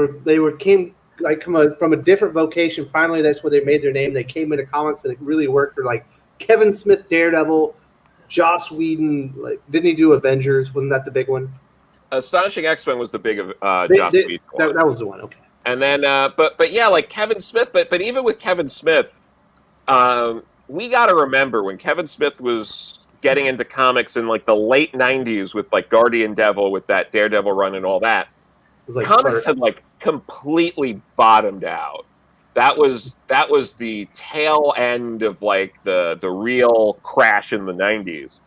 came like from a different vocation. Finally, that's where they made their name. They came into comics and it really worked for like Kevin Smith, Daredevil, Joss Whedon. Like, didn't he do Avengers? Wasn't that the big one? Astonishing X-Men was the big Joss Whedon one. That was the one. Okay. And then, but yeah, like Kevin Smith. But even with Kevin Smith, we got to remember when Kevin Smith was getting into comics in like the late 90s with like Guardian Devil, with that Daredevil run and all that, like comics had like completely bottomed out. That was the tail end of like the real crash in the 90s.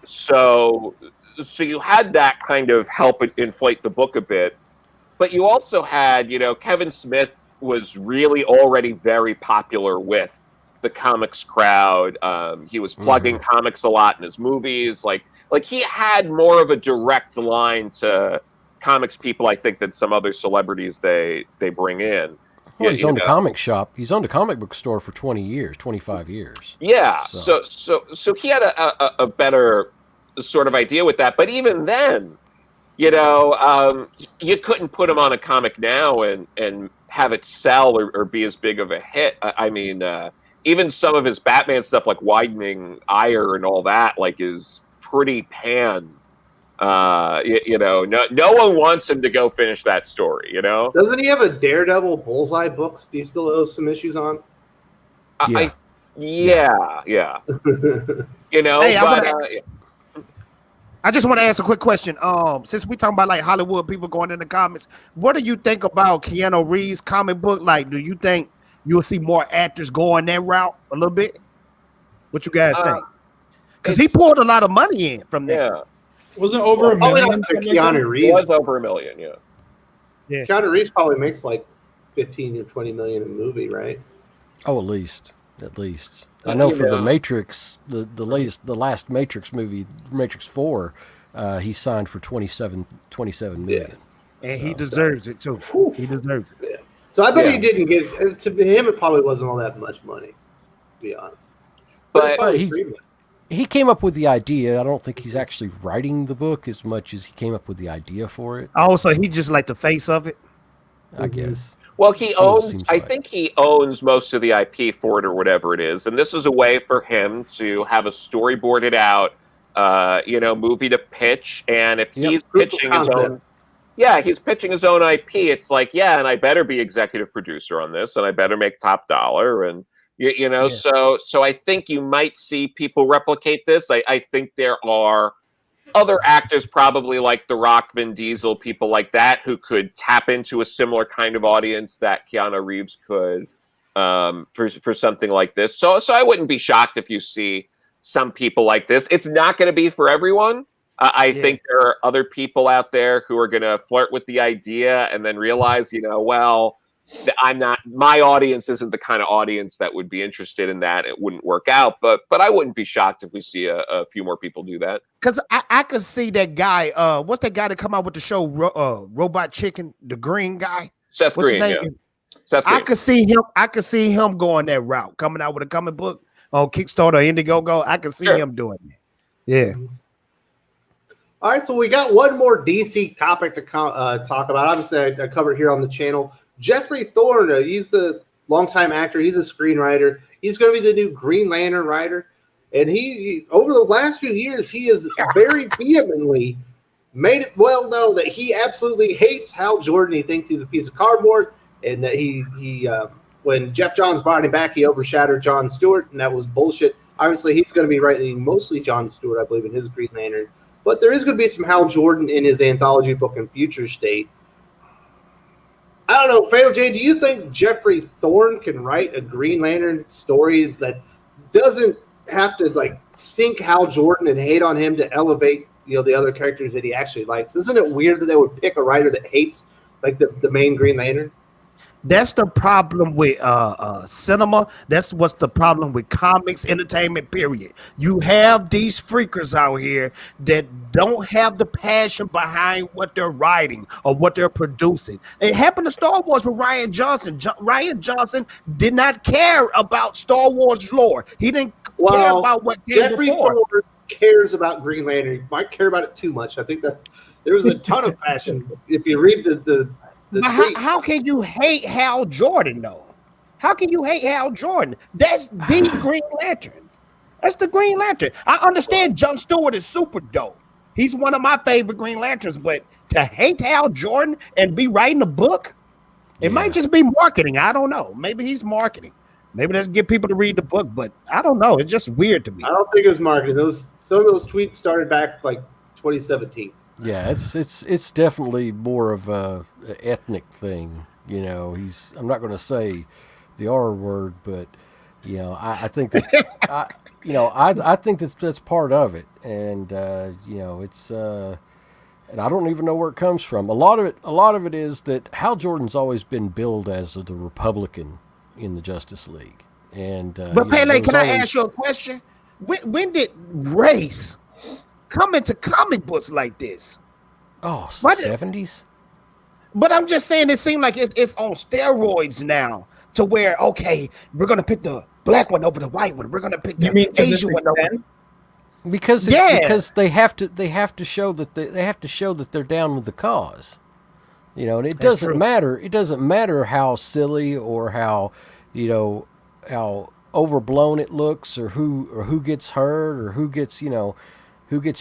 So you had that kind of help inflate the book a bit, but you also had, Kevin Smith was really already very popular with the comics crowd. He was plugging comics a lot in his movies. Like he had more of a direct line to comics people, I think, than some other celebrities they bring in. Well, he's owned a comic shop. He's owned a comic book store for 20 years, 25 years. Yeah. So he had a better sort of idea with that. But even then, you couldn't put him on a comic now and have it sell or be as big of a hit. I mean, even some of his Batman stuff, like Widening Ire and all that, like is pretty panned. No one wants him to go finish that story. Doesn't he have a Daredevil Bullseye books? Do you still owe some issues on? Yeah. Hey, I just want to ask a quick question. Since we talking about like Hollywood people going into comics, what do you think about Keanu Reeves' comic book? Like, do you think you'll see more actors going that route a little bit? What you guys think? Because he poured a lot of money in from there. Yeah. Wasn't it over $1 million? Keanu Reeves. It was over $1 million, Yeah. Keanu Reeves probably makes like 15 or 20 million a movie, right? Oh, at least. I know for the Matrix, the last Matrix movie, Matrix 4, he signed for 27 million. And he deserves it too. He deserves it. Yeah. So I bet he didn't get to him. It probably wasn't all that much money, to be honest. But he came up with the idea. I don't think he's actually writing the book as much as he came up with the idea for it. Oh, so he just like the face of it? I guess. Well, I think he owns most of the IP for it or whatever it is. And this is a way for him to have a storyboarded out, movie to pitch. And if he's pitching his own, he's pitching his own IP, it's like, and I better be executive producer on this and I better make top dollar. And, so I think you might see people replicate this. I think there are other actors probably like The Rock, Vin Diesel, people like that who could tap into a similar kind of audience that Keanu Reeves could for something like this. So I wouldn't be shocked if you see some people like this. It's not going to be for everyone. I think there are other people out there who are going to flirt with the idea and then realize, my audience isn't the kind of audience that would be interested in that. It wouldn't work out, but I wouldn't be shocked if we see a few more people do that. Because I could see that guy. What's that guy that come out with the show Robot Chicken, the green guy? Seth What's Green. his name? Yeah. Seth Green. I could see him going that route, coming out with a comic book on Kickstarter or Indiegogo. I could see him doing that. Yeah. All right, so we got one more DC topic to talk about. Obviously, I covered here on the channel. Jeffrey Thorne, he's a longtime actor. He's a screenwriter. He's going to be the new Green Lantern writer. And he over the last few years, he has very vehemently made it well known that he absolutely hates Hal Jordan. He thinks he's a piece of cardboard, and that he when Jeff Johns brought him back, he overshadowed John Stewart, and that was bullshit. Obviously, he's going to be writing mostly John Stewart, I believe, in his Green Lantern. But there is going to be some Hal Jordan in his anthology book in Future State. I don't know, Fatal J, do you think Jeffrey Thorne can write a Green Lantern story that doesn't have to like sink Hal Jordan and hate on him to elevate, the other characters that he actually likes? Isn't it weird that they would pick a writer that hates like the main Green Lantern? That's the problem with cinema. That's what's the problem with comics, entertainment, period. You have these freakers out here that don't have the passion behind what they're writing or what they're producing. It happened to Star Wars with Rian Johnson. Rian Johnson did not care about Star Wars lore. He didn't care about what came Jeffrey before. Thorne cares about Green Lantern. He might care about it too much. I think that there was a ton of passion. If you read the how can you hate Hal Jordan, though? How can you hate Hal Jordan? That's the Green Lantern. That's the Green Lantern. I understand John Stewart is super dope. He's one of my favorite Green Lanterns, but to hate Hal Jordan and be writing a book, it might just be marketing. I don't know. Maybe he's marketing. Maybe let's get people to read the book, but I don't know. It's just weird to me. I don't think it was marketing. Some of those tweets started back like 2017. Yeah, it's definitely more of a ethnic thing. I'm not going to say the R word, but I think that I think that's part of it, and it's and I don't even know where it comes from. A lot of it is that Hal Jordan's always been billed as the Republican in the Justice League, and but Pele, can I ask you a question? When did race come into comic books like this? Oh, 70s. But I'm just saying, it seems like it's on steroids now, to where we're gonna pick the black one over the white one. We're gonna pick the Asian one over. Because they have to show that they have to show that they're down with the cause. And it doesn't matter. It doesn't matter how silly or how overblown it looks, or who gets hurt, or who gets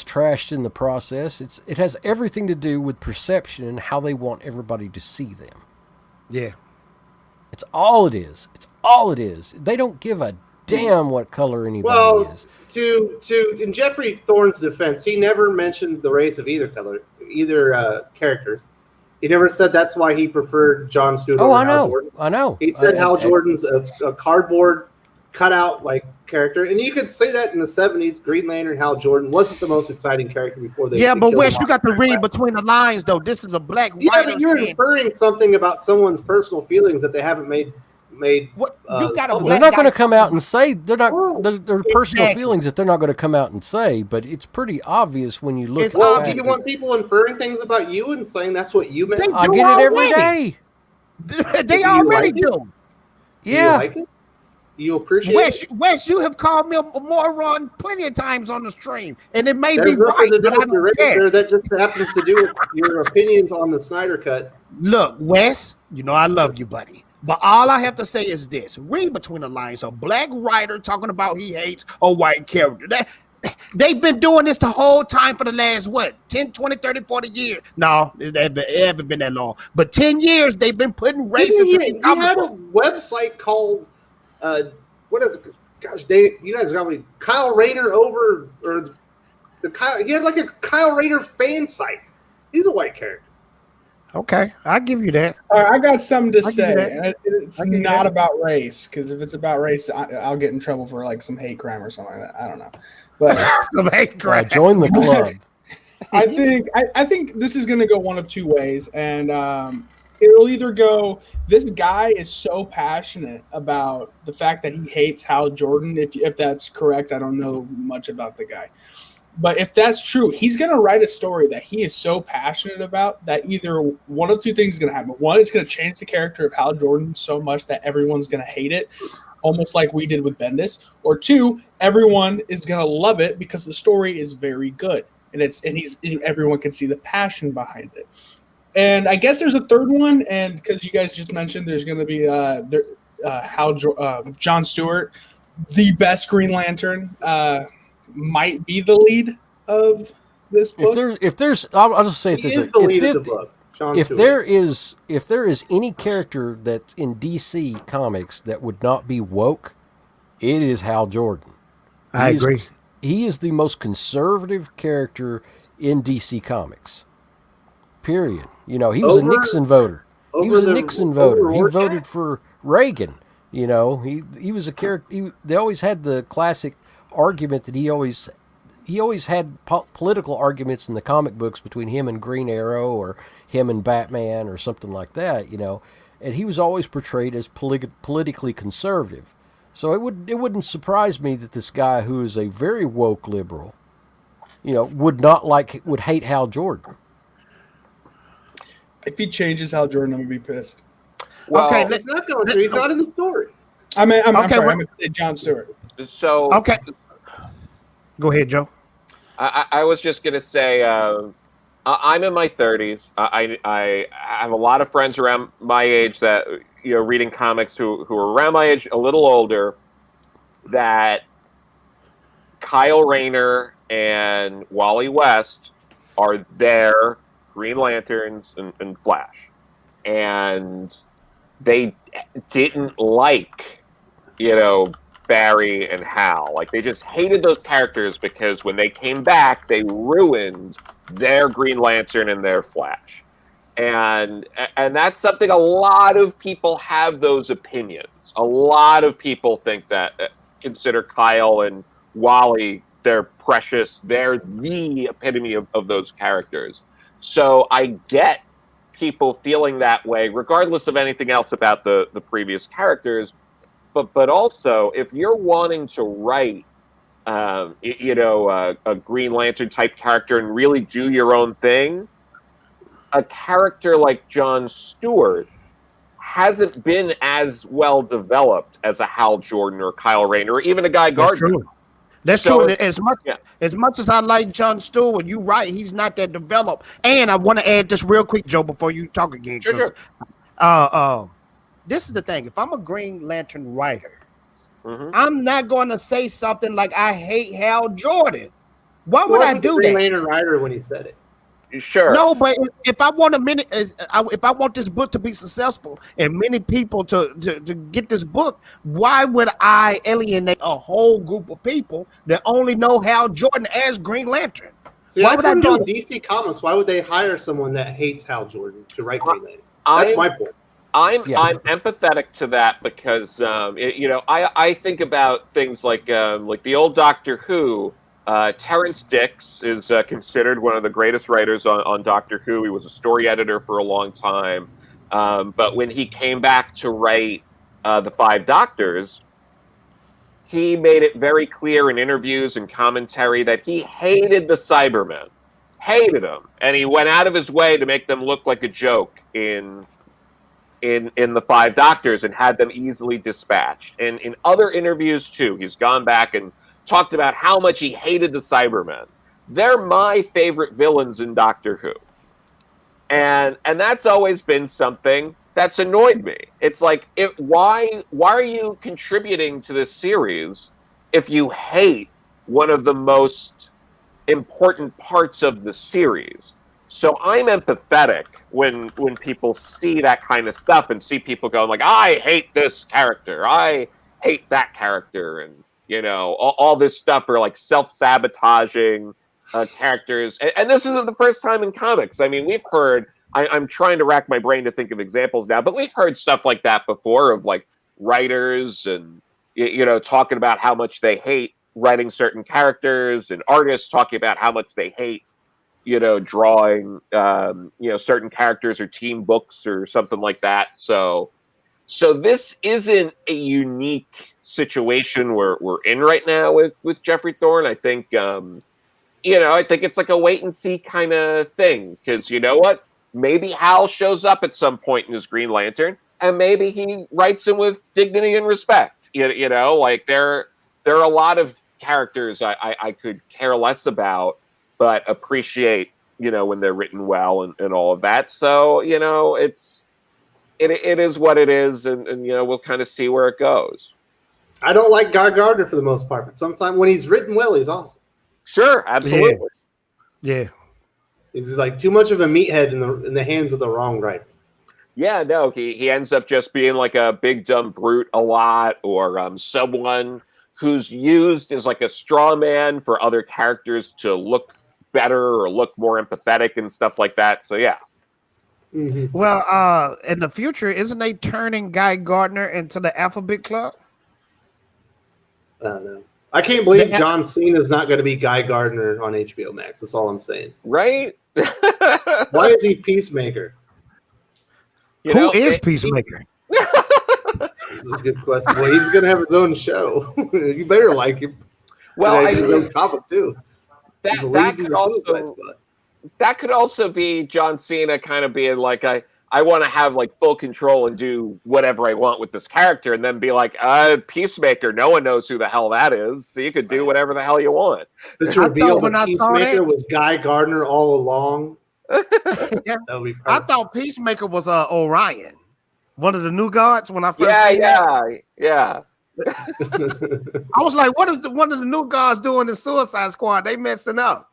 trashed in the process. It has everything to do with perception and how they want everybody to see them. Yeah. It's all it is. It's all it is. They don't give a damn what color anybody is. In Jeffrey Thorne's defense, he never mentioned the race of either characters. He never said that's why he preferred John Stewart over Hal Jordan. I know. He said Hal Jordan's a cardboard cutout like character, and you could say that in the 70s, Green Lantern Hal Jordan wasn't the most exciting character before they. Yeah, but Wes, you got to read between the lines, though. This is a black writer. Yeah, but you're inferring something about someone's personal feelings that they haven't made. What you got? They're not going to come out and say they're not. They're personal feelings that they're not going to come out and say, but it's pretty obvious when you look. Do you want people inferring things about you and saying that's what you meant? I get it every day. They already do. Yeah. You like it? You appreciate it? Wes, you have called me a moron plenty of times on the stream, and it may be right, but I don't care. That just happens to do with your opinions on the Snyder Cut. Look, Wes, I love you, buddy. But all I have to say is this. Read between the lines. A black writer talking about he hates a white character. They've been doing this the whole time for the last, 10, 20, 30, 40 years. No, it haven't been that long. But 10 years, they've been putting race into the comic. He had a website called, what is it? Gosh dang it. You guys got me. Kyle Rayner over, or he had like a Kyle Rayner fan site. He's a white character. Okay, I'll give you that. All right, I got something to say. It's not about race, because if it's about race, I'll get in trouble for like some hate crime or something like that. I don't know, but some hate crime. Join the club. I think this is going to go one of two ways, and it'll either go, this guy is so passionate about the fact that he hates Hal Jordan. If that's correct, I don't know much about the guy. But if that's true, he's going to write a story that he is so passionate about that either one of two things is going to happen. One, it's going to change the character of Hal Jordan so much that everyone's going to hate it, almost like we did with Bendis. Or two, everyone is going to love it because the story is very good. and everyone can see the passion behind it. And I guess there's a third one, and because you guys just mentioned there's going to be John Stewart, the best Green Lantern, might be the lead of this book. I'll just say He is the lead of the book. If there is any character that's in DC Comics that would not be woke, it is Hal Jordan. I agree. He is the most conservative character in DC Comics. Period. You know, he was a Nixon voter. He voted for Reagan. You know, he was a character. They always had the classic argument that he always had political arguments in the comic books between him and Green Arrow or him and Batman or something like that, you know, and he was always portrayed as politically conservative. So it wouldn't surprise me that this guy, who is a very woke liberal, you know, would hate Hal Jordan. If he changes Hal Jordan, I'm gonna be pissed. Well, okay, he's not going to. He's not in the story. I'm sorry. I'm going to say John Stewart. So okay, go ahead, Joe. I was just going to say, I'm in my 30s. I have a lot of friends around my age that, you know, reading comics who are around my age, a little older, that Kyle Rayner and Wally West are their Green Lanterns and Flash. And they didn't like, you know, Barry and Hal. Like, they just hated those characters because when they came back, they ruined their Green Lantern and their Flash. And that's something a lot of people have those opinions. A lot of people think that, consider Kyle and Wally, they're precious. They're the epitome of those characters. So I get people feeling that way, regardless of anything else about the previous characters. But also, if you're wanting to write, a Green Lantern type character and really do your own thing, a character like John Stewart hasn't been as well developed as a Hal Jordan or Kyle Rayner or even a Guy Gardner. That's true. As much as I like John Stewart, you're right. He's not that developed. And I want to add this real quick, Joe, before you talk again. Sure. This is the thing. If I'm a Green Lantern writer, I'm not going to say something like I hate Hal Jordan. Why would I do that? Green Lantern writer when he said it. Sure. No, but if I want if I want this book to be successful and many people to get this book, why would I alienate a whole group of people that only know Hal Jordan as Green Lantern? See, why would I do on DC Comics? Why would they hire someone that hates Hal Jordan to write Green Lantern? That's my point. I'm empathetic to that because I think about things like the old Doctor Who. Terrence Dicks is considered one of the greatest writers on Doctor Who. He was a story editor for a long time. But when he came back to write The Five Doctors, he made it very clear in interviews and commentary that he hated the Cybermen. Hated them. And he went out of his way to make them look like a joke in The Five Doctors and had them easily dispatched. And in other interviews, too, he's gone back and talked about how much he hated the Cybermen. They're my favorite villains in Doctor Who. And that's always been something that's annoyed me. It's like, why are you contributing to this series if you hate one of the most important parts of the series? So I'm empathetic when people see that kind of stuff and see people going like, I hate this character, I hate that character, and all this stuff are like self-sabotaging characters. And this isn't the first time in comics. I mean, we've heard, I'm trying to rack my brain to think of examples now, but we've heard stuff like that before of like writers and, talking about how much they hate writing certain characters and artists talking about how much they hate, drawing, certain characters or team books or something like that. So this isn't a unique situation we're in right now with Jeffrey Thorne. I think, I think it's like a wait and see kind of thing. Because you know what? Maybe Hal shows up at some point in his Green Lantern, and maybe he writes him with dignity and respect. Like there are a lot of characters I could care less about, but appreciate, when they're written well and all of that. So, it is what it is, and we'll kind of see where it goes. I don't like Guy Gardner for the most part, but sometimes when he's written well, he's awesome. Sure, absolutely. Yeah. He's like too much of a meathead in the hands of the wrong writer. Yeah, no, he ends up just being like a big dumb brute a lot, or someone who's used as like a straw man for other characters to look better or look more empathetic and stuff like that. So yeah. Mm-hmm. Well, in the future, isn't they turning Guy Gardner into the Alphabet Club? I don't know. I can't believe John Cena is not going to be Guy Gardner on HBO Max. That's all I'm saying. Right? Why is he Peacemaker? Who is Peacemaker? That's a good question. Well, he's going to have his own show. You better like him. Well, his own comic too. That could also be John Cena kind of being like, I want to have like full control and do whatever I want with this character, and then be like, Peacemaker, no one knows who the hell that is, so you could do whatever the hell you want. This reveal that Peacemaker was Guy Gardner all along. Yeah. I thought Peacemaker was Orion, one of the new gods when I first Yeah. I was like, what is one of the new gods doing in Suicide Squad? They messing up.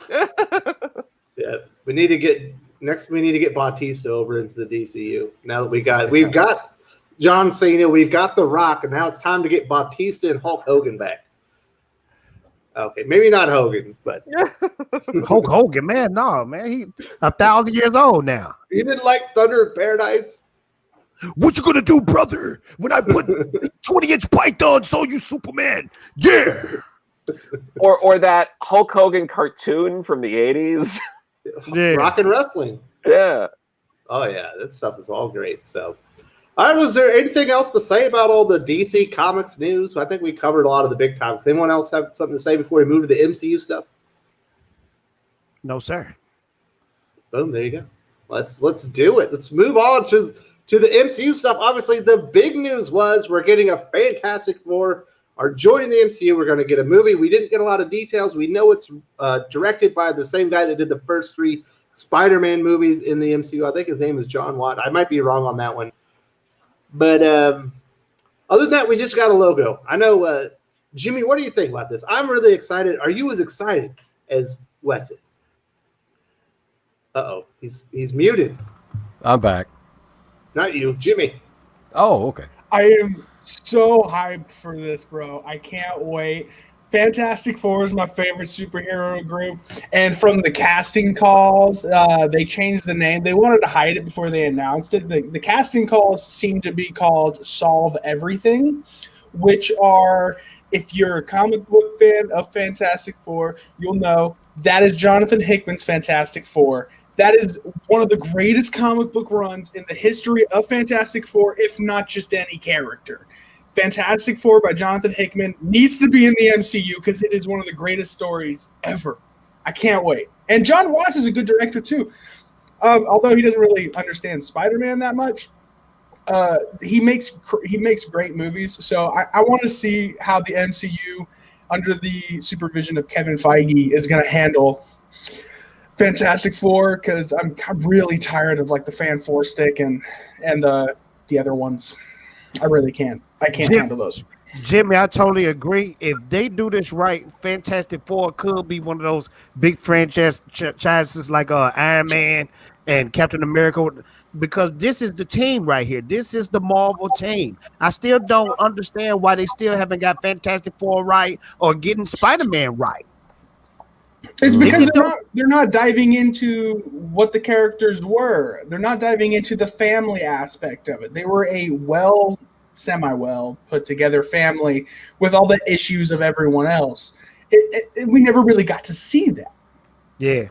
Yeah, we need to get Bautista over into the DCU. Now that we've got John Cena, we've got The Rock, and now it's time to get Bautista and Hulk Hogan back. Okay, maybe not Hogan, but Hulk Hogan, man, he 1,000 years old now. You didn't like Thunder in Paradise? What you gonna do, brother? When I put 20-inch pythons on you, Superman? Yeah. Or that Hulk Hogan cartoon from the 80s. Yeah. Rock and Wrestling. Yeah. Oh yeah, this stuff is all great. So, I don't know. Is there anything else to say about all the DC Comics news? I think we covered a lot of the big topics. Anyone else have something to say before we move to the MCU stuff? No, sir. Boom. There you go. Let's do it. Let's move on to the MCU stuff. Obviously, the big news was we're getting a Fantastic Four are joining the MCU. We're going to get a movie. We didn't get a lot of details. We know it's directed by the same guy that did the first 3 Spider-Man movies in the MCU. I think his name is John Watt. I might be wrong on that one. But other than that, we just got a logo. I know, Jimmy, what do you think about this? I'm really excited. Are you as excited as Wes is? Uh-oh. He's muted. I'm back. Not you, Jimmy. Oh, okay. I am so hyped for this, bro. I can't wait. Fantastic Four is my favorite superhero group. And from the casting calls, they changed the name. They wanted to hide it before they announced it. The casting calls seem to be called Solve Everything, which are, if you're a comic book fan of Fantastic Four, you'll know that is Jonathan Hickman's Fantastic Four. That is one of the greatest comic book runs in the history of Fantastic Four, if not just any character. Fantastic Four by Jonathan Hickman needs to be in the MCU because it is one of the greatest stories ever. I can't wait. And John Watts is a good director too. Although he doesn't really understand Spider-Man that much, he makes great movies. So I want to see how the MCU, under the supervision of Kevin Feige, is going to handle Fantastic Four, because I'm really tired of like the Fan Four stick and the other ones. I really can't. I can't handle those. Jimmy, I totally agree. If they do this right, Fantastic Four could be one of those big franchises like Iron Man and Captain America, because this is the team right here. This is the Marvel team. I still don't understand why they still haven't got Fantastic Four right or getting Spider-Man right. It's because they're not diving into what the characters were. They're not diving into the family aspect of it. They were a semi-well put together family with all the issues of everyone else. We never really got to see that. Yeah.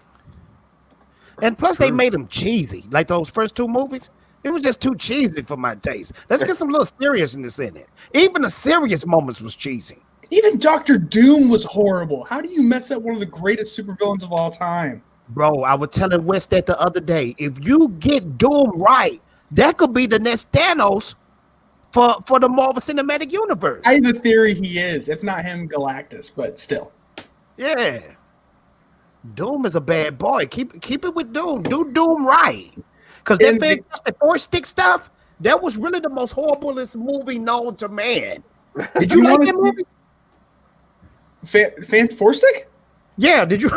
And plus they made them cheesy. Like those first 2 movies, it was just too cheesy for my taste. Let's get some little seriousness in it. Even the serious moments was cheesy. Even Dr. Doom was horrible. How do you mess up one of the greatest supervillains of all time? Bro, I was telling West that the other day. If you get Doom right, that could be the next Thanos for the Marvel Cinematic Universe. I have a theory he is. If not him, Galactus, but still. Yeah. Doom is a bad boy. Keep it with Doom. Do Doom right. Because that Fantastic Four stick stuff, that was really the most horriblest movie known to man. Did you like that movie? Fan Four Stick? Yeah, did you?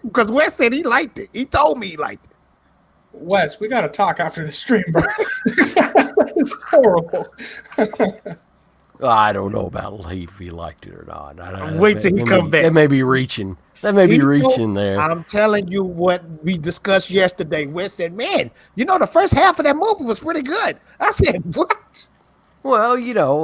Because Wes said he liked it. He told me he liked it. Wes, we got to talk after the stream, bro. It's horrible. I don't know about if he liked it or not. Wait till he come back. That may be reaching. That may be reaching there. I'm telling you what we discussed yesterday. Wes said, man, the first half of that movie was pretty good. I said, what? Well,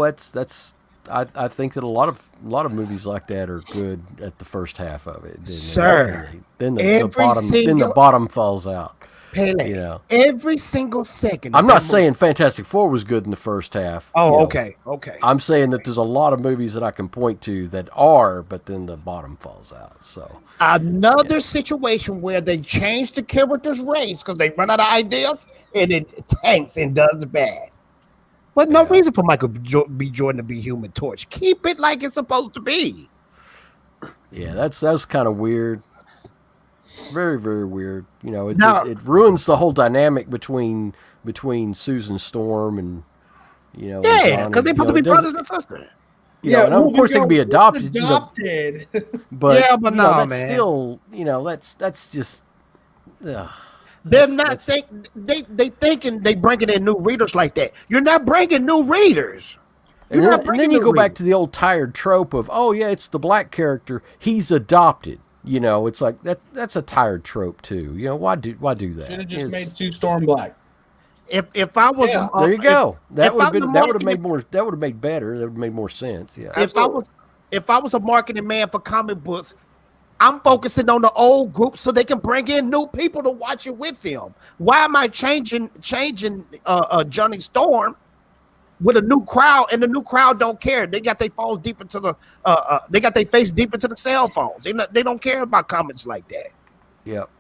that's I think that a lot of movies like that are good at the first half of it. Sir. Then the bottom falls out. Pele, every single second. I'm not saying Fantastic Four was good in the first half. Oh, okay. I'm saying that there's a lot of movies that I can point to that are, but then the bottom falls out. So another situation where they change the character's race because they run out of ideas and it tanks and does bad. But no reason for Michael B. Jordan to be Human Torch. Keep it like it's supposed to be. Yeah, that's kind of weird. Very, very weird. It ruins the whole dynamic between Susan Storm and because they're supposed to be brothers and sisters. And of course they can be adopted. But but that's man. Still, that's just. They're not they thinking they bringing in new readers like that. You're not bringing new readers. And then you go back to the old tired trope of, it's the black character, he's adopted. It's like that's a tired trope too. Why do that? Should have just made Sue Storm black. If I was there you go. That would have made more. That would have made better. That would have made more sense. Yeah. If I was a marketing man for comic books, I'm focusing on the old group so they can bring in new people to watch it with them. Why am I changing Johnny Storm with a new crowd, and the new crowd don't care? They got their phones deep into the they got their face deep into the cell phones. They don't care about comments like that. Yep.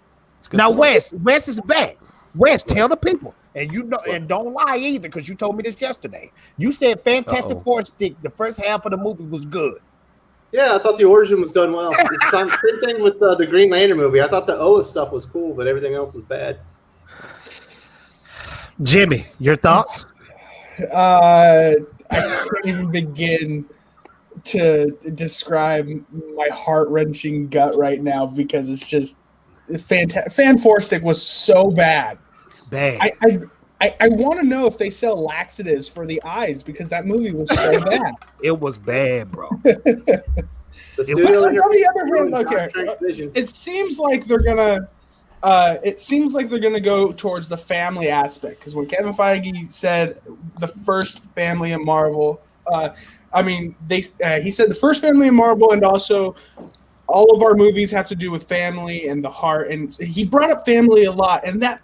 Now Wes is back. Wes, tell the people, and and don't lie either, because you told me this yesterday. You said Fantastic Four stick. The first half of the movie was good. Yeah, I thought the origin was done well. Same thing with the Green Lantern movie. I thought the Oa stuff was cool, but everything else was bad. Jimmy, your thoughts? I can't even begin to describe my heart-wrenching gut right now, because it's just Fan Four Stick was so bad. Bad. I want to know if they sell laxatives for the eyes, because that movie was so bad. It was bad, bro. On the other hand, okay, it seems like they're gonna. It seems like they're gonna go towards the family aspect, because when Kevin Feige said the first family in Marvel, he said the first family in Marvel, and also all of our movies have to do with family and the heart, and he brought up family a lot, and that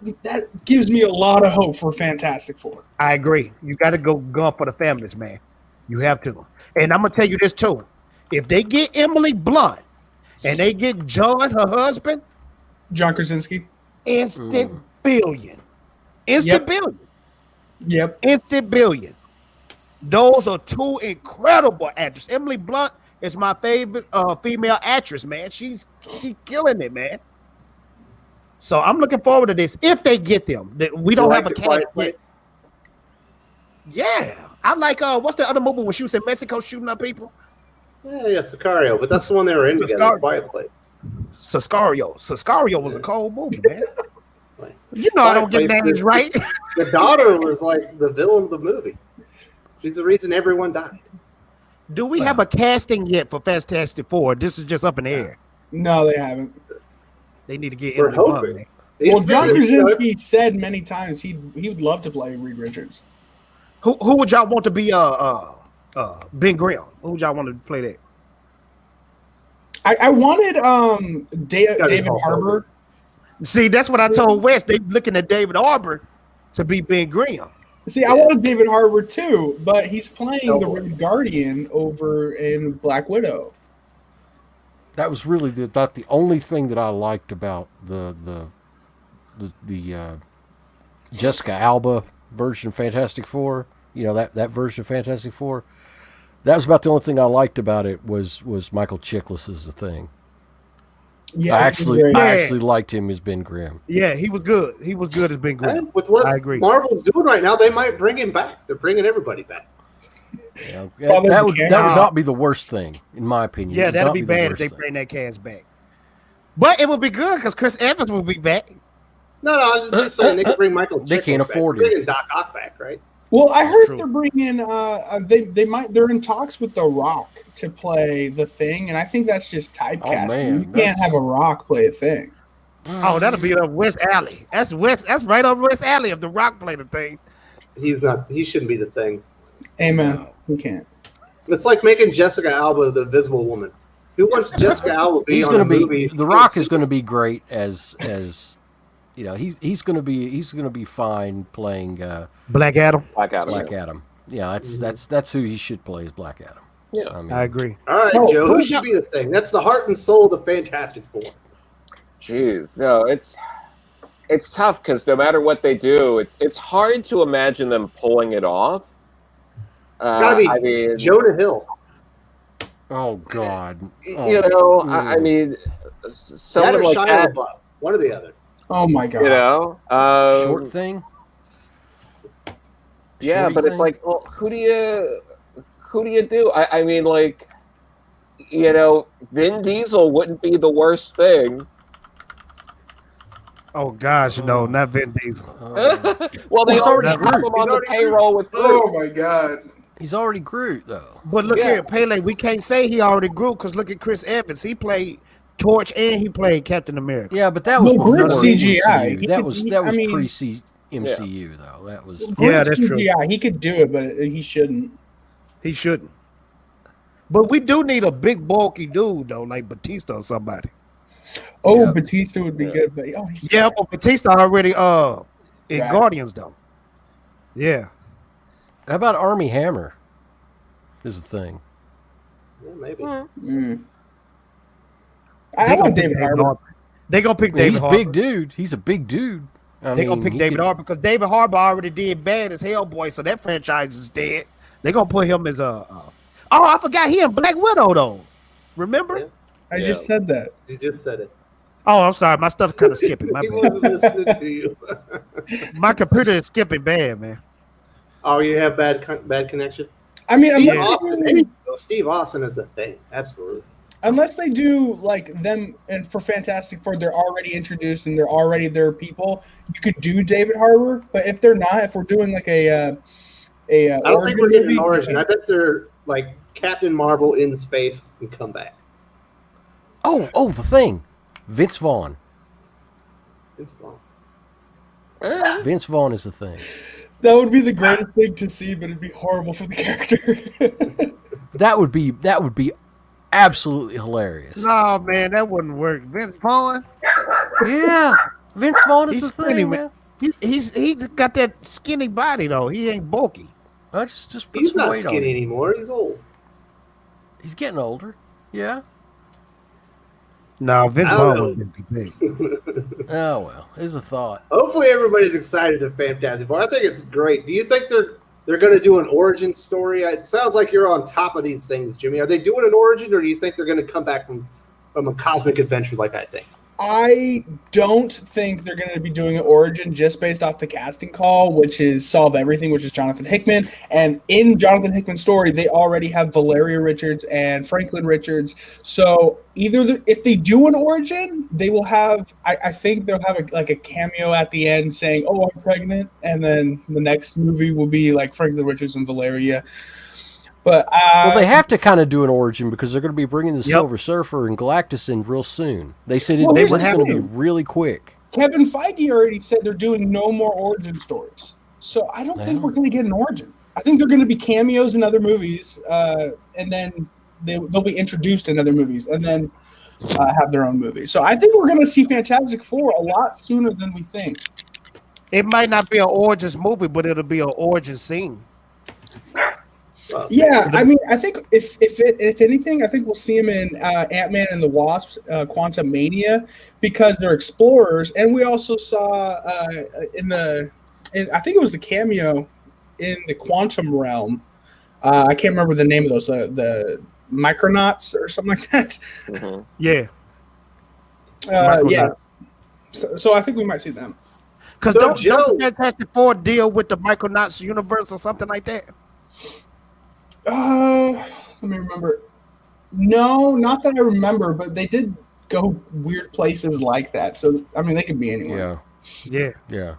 gives me a lot of hope for Fantastic Four. I agree. You got to go for the families, man. You have to. And I'm gonna tell you this too: if they get Emily Blunt and they get John, her husband, John Krasinski, instant billion. Billion. Yep. Instant billion. Those are two incredible actors. Emily Blunt is my favorite female actress, man. She's killing it, man. So I'm looking forward to this. If they get them, we don't have a cast yet. Yeah, I like what's the other movie where she was in Mexico shooting up people? Yeah, Sicario, but that's the one they were in together. Quiet Place. Sicario was a cold movie, man. I don't get names right. The daughter was like the villain of the movie. She's the reason everyone died. Do we have a casting yet for Fantastic Four? This is just up in the air. No, they haven't. They need to get We're hoping. Well, John Krasinski said many times he would love to play Reed Richards. Who would y'all want to be Ben Grimm? Who would y'all want to play that? I wanted David Harbour. See, that's what I told Wes. They looking at David Harbour to be Ben Grimm. See, I wanted David Harbour too, but he's playing the Red Guardian over in Black Widow. That was really about the only thing that I liked about the Jessica Alba version of Fantastic Four. That version of Fantastic Four. That was about the only thing I liked about it was Michael Chiklis as the Thing. Yeah, I he's actually, great. I Yeah. actually liked him as Ben Grimm. Yeah, he was good. He was good as Ben Grimm. And with what I agree. Marvel's doing right now, they might bring him back. They're bringing everybody back. You know, Probably that would the not be the worst thing, in my opinion. It Yeah, would that'd not be the bad if worst they thing. bring that cast back. But it would be good because Chris Evans will be back. No, I was just saying they could bring Michael. They can't Chiklis back. afford They're him. bringing Doc Ock back, right? Well, I heard True. they're bringing. They're in talks with The Rock to play the Thing, and I think that's just typecasting. man, You can't that's- have a Rock play a Thing. Oh, that'll be up West Alley. That's right over West Alley if The Rock played the thing. He's not. He shouldn't be the Thing. Amen. No. You can't. It's like making Jessica Alba the Invisible Woman. Who wants Jessica Alba to be He's on going a to be movie? The Rock is going to be great as you know, he's going to be fine playing Black Adam. Black Adam. Black Adam. Yeah, that's who he should play as Black Adam. Yeah. I mean, I agree. All right, No, Joe. Who who's should not- be the Thing? That's the heart and soul of the Fantastic Four. Jeez, no, it's tough because no matter what they do, it's hard to imagine them pulling it off. Gotta be I mean, Jonah Hill. oh God. you know, I mean, That someone or like Shia that. LaBeouf. One or the other. Oh my god. You know, Short thing. yeah, Shorty but it's thing? like, well, who do you do? I mean, like, you know, Vin Diesel wouldn't be the worst thing. Oh gosh, no, not Vin Diesel. Well, they He's already already have Groot. him on the already payroll with Groot. Oh my god. He's already Groot though. But look Yeah. here, Pele. We can't say he already grew because look at Chris Evans. He played Torch and he played Captain America. Yeah, but that was No, before Groot's CGI. MCU. He That could- was he- that I was mean- pre MCU though. That was Yeah, Groot's that's true. CGI. He could do it, but he shouldn't. He shouldn't. But we do need a big bulky dude though, like Batista or somebody. Oh, Yeah. Batista would be good, but he's Yeah, but Batista already in Right. Guardians though. Yeah. How about Army Hammer? Is a thing. Yeah, maybe. Mm. I want David Harbour. They gonna pick I mean, David he's a Harbour. big dude. He's a big dude. They gonna pick he David could- Harbour because David Harbour already did bad as Hellboy, so that franchise is dead. They gonna put him as a. Oh, I forgot he in Black Widow though. Remember? Yeah. I just said that. You just said it. Oh, I'm sorry, my stuff's kind of skipping. My He bad. wasn't listening to you. My computer is skipping bad, man. Oh, you have bad connection. I mean, Steve unless, Austin. There you go. Steve Austin is a thing. Absolutely. unless they do like them, and for Fantastic Four, they're already introduced and they're already their people. You could do David Harbour, but if they're not, if we're doing like a I don't think we're getting an movie, origin. I bet they're like Captain Marvel in space and come back. Oh, the thing. Vince Vaughn. It's fun. Vince Vaughn is the thing. that would be the greatest thing to see, but it'd be horrible for the character. That would be absolutely hilarious. No, man, that wouldn't work. Vince Vaughn, Yeah, Vince Vaughn is he's the skinny, thing, man. man. He got that skinny body though. He ain't bulky. Just put He's some not weight on skinny him. anymore. He's old. He's getting older. Yeah. No, Vince I don't Vaughn know. wouldn't be big. Oh well, it's a thought. Hopefully, everybody's excited to Fantastic Four. I think it's great. Do you think they're going to do an origin story? It sounds like you're on top of these things, Jimmy. Are they doing an origin, or do you think they're going to come back from a cosmic adventure like I think? I don't think they're going to be doing an origin just based off the casting call, which is Solve Everything, which is Jonathan Hickman. And in Jonathan Hickman's story, they already have Valeria Richards and Franklin Richards. So either if they do an origin, they will have. I think they'll have a cameo at the end saying, "Oh, I'm pregnant," and then the next movie will be like Franklin Richards and Valeria. But Well, they have to kind of do an origin because they're going to be bringing the Yep. Silver Surfer and Galactus in real soon. They said Well, it's here's the going to be thing. really quick. Kevin Feige already said they're doing no more origin stories. So I don't think Wow. we're going to get an origin. I think they're going to be cameos in other movies, and then they'll be introduced in other movies, and then have their own movie. So I think we're going to see Fantastic Four a lot sooner than we think. It might not be an origins movie, but it'll be an origin scene. Yeah, I mean, I think if anything, I think we'll see him in Ant-Man and the Wasp: Quantumania because they're explorers, and we also saw I think it was a cameo in the Quantum Realm. I can't remember the name of those, the Micronauts or something like that. Mm-hmm. Yeah. Yeah. So I think we might see them. Because So, don't Joe- the Fantastic Four deal with the Micronauts universe or something like that? Let me remember. No, not that I remember, but they did go weird places like that. So I mean, they could be anywhere. Yeah. Yeah.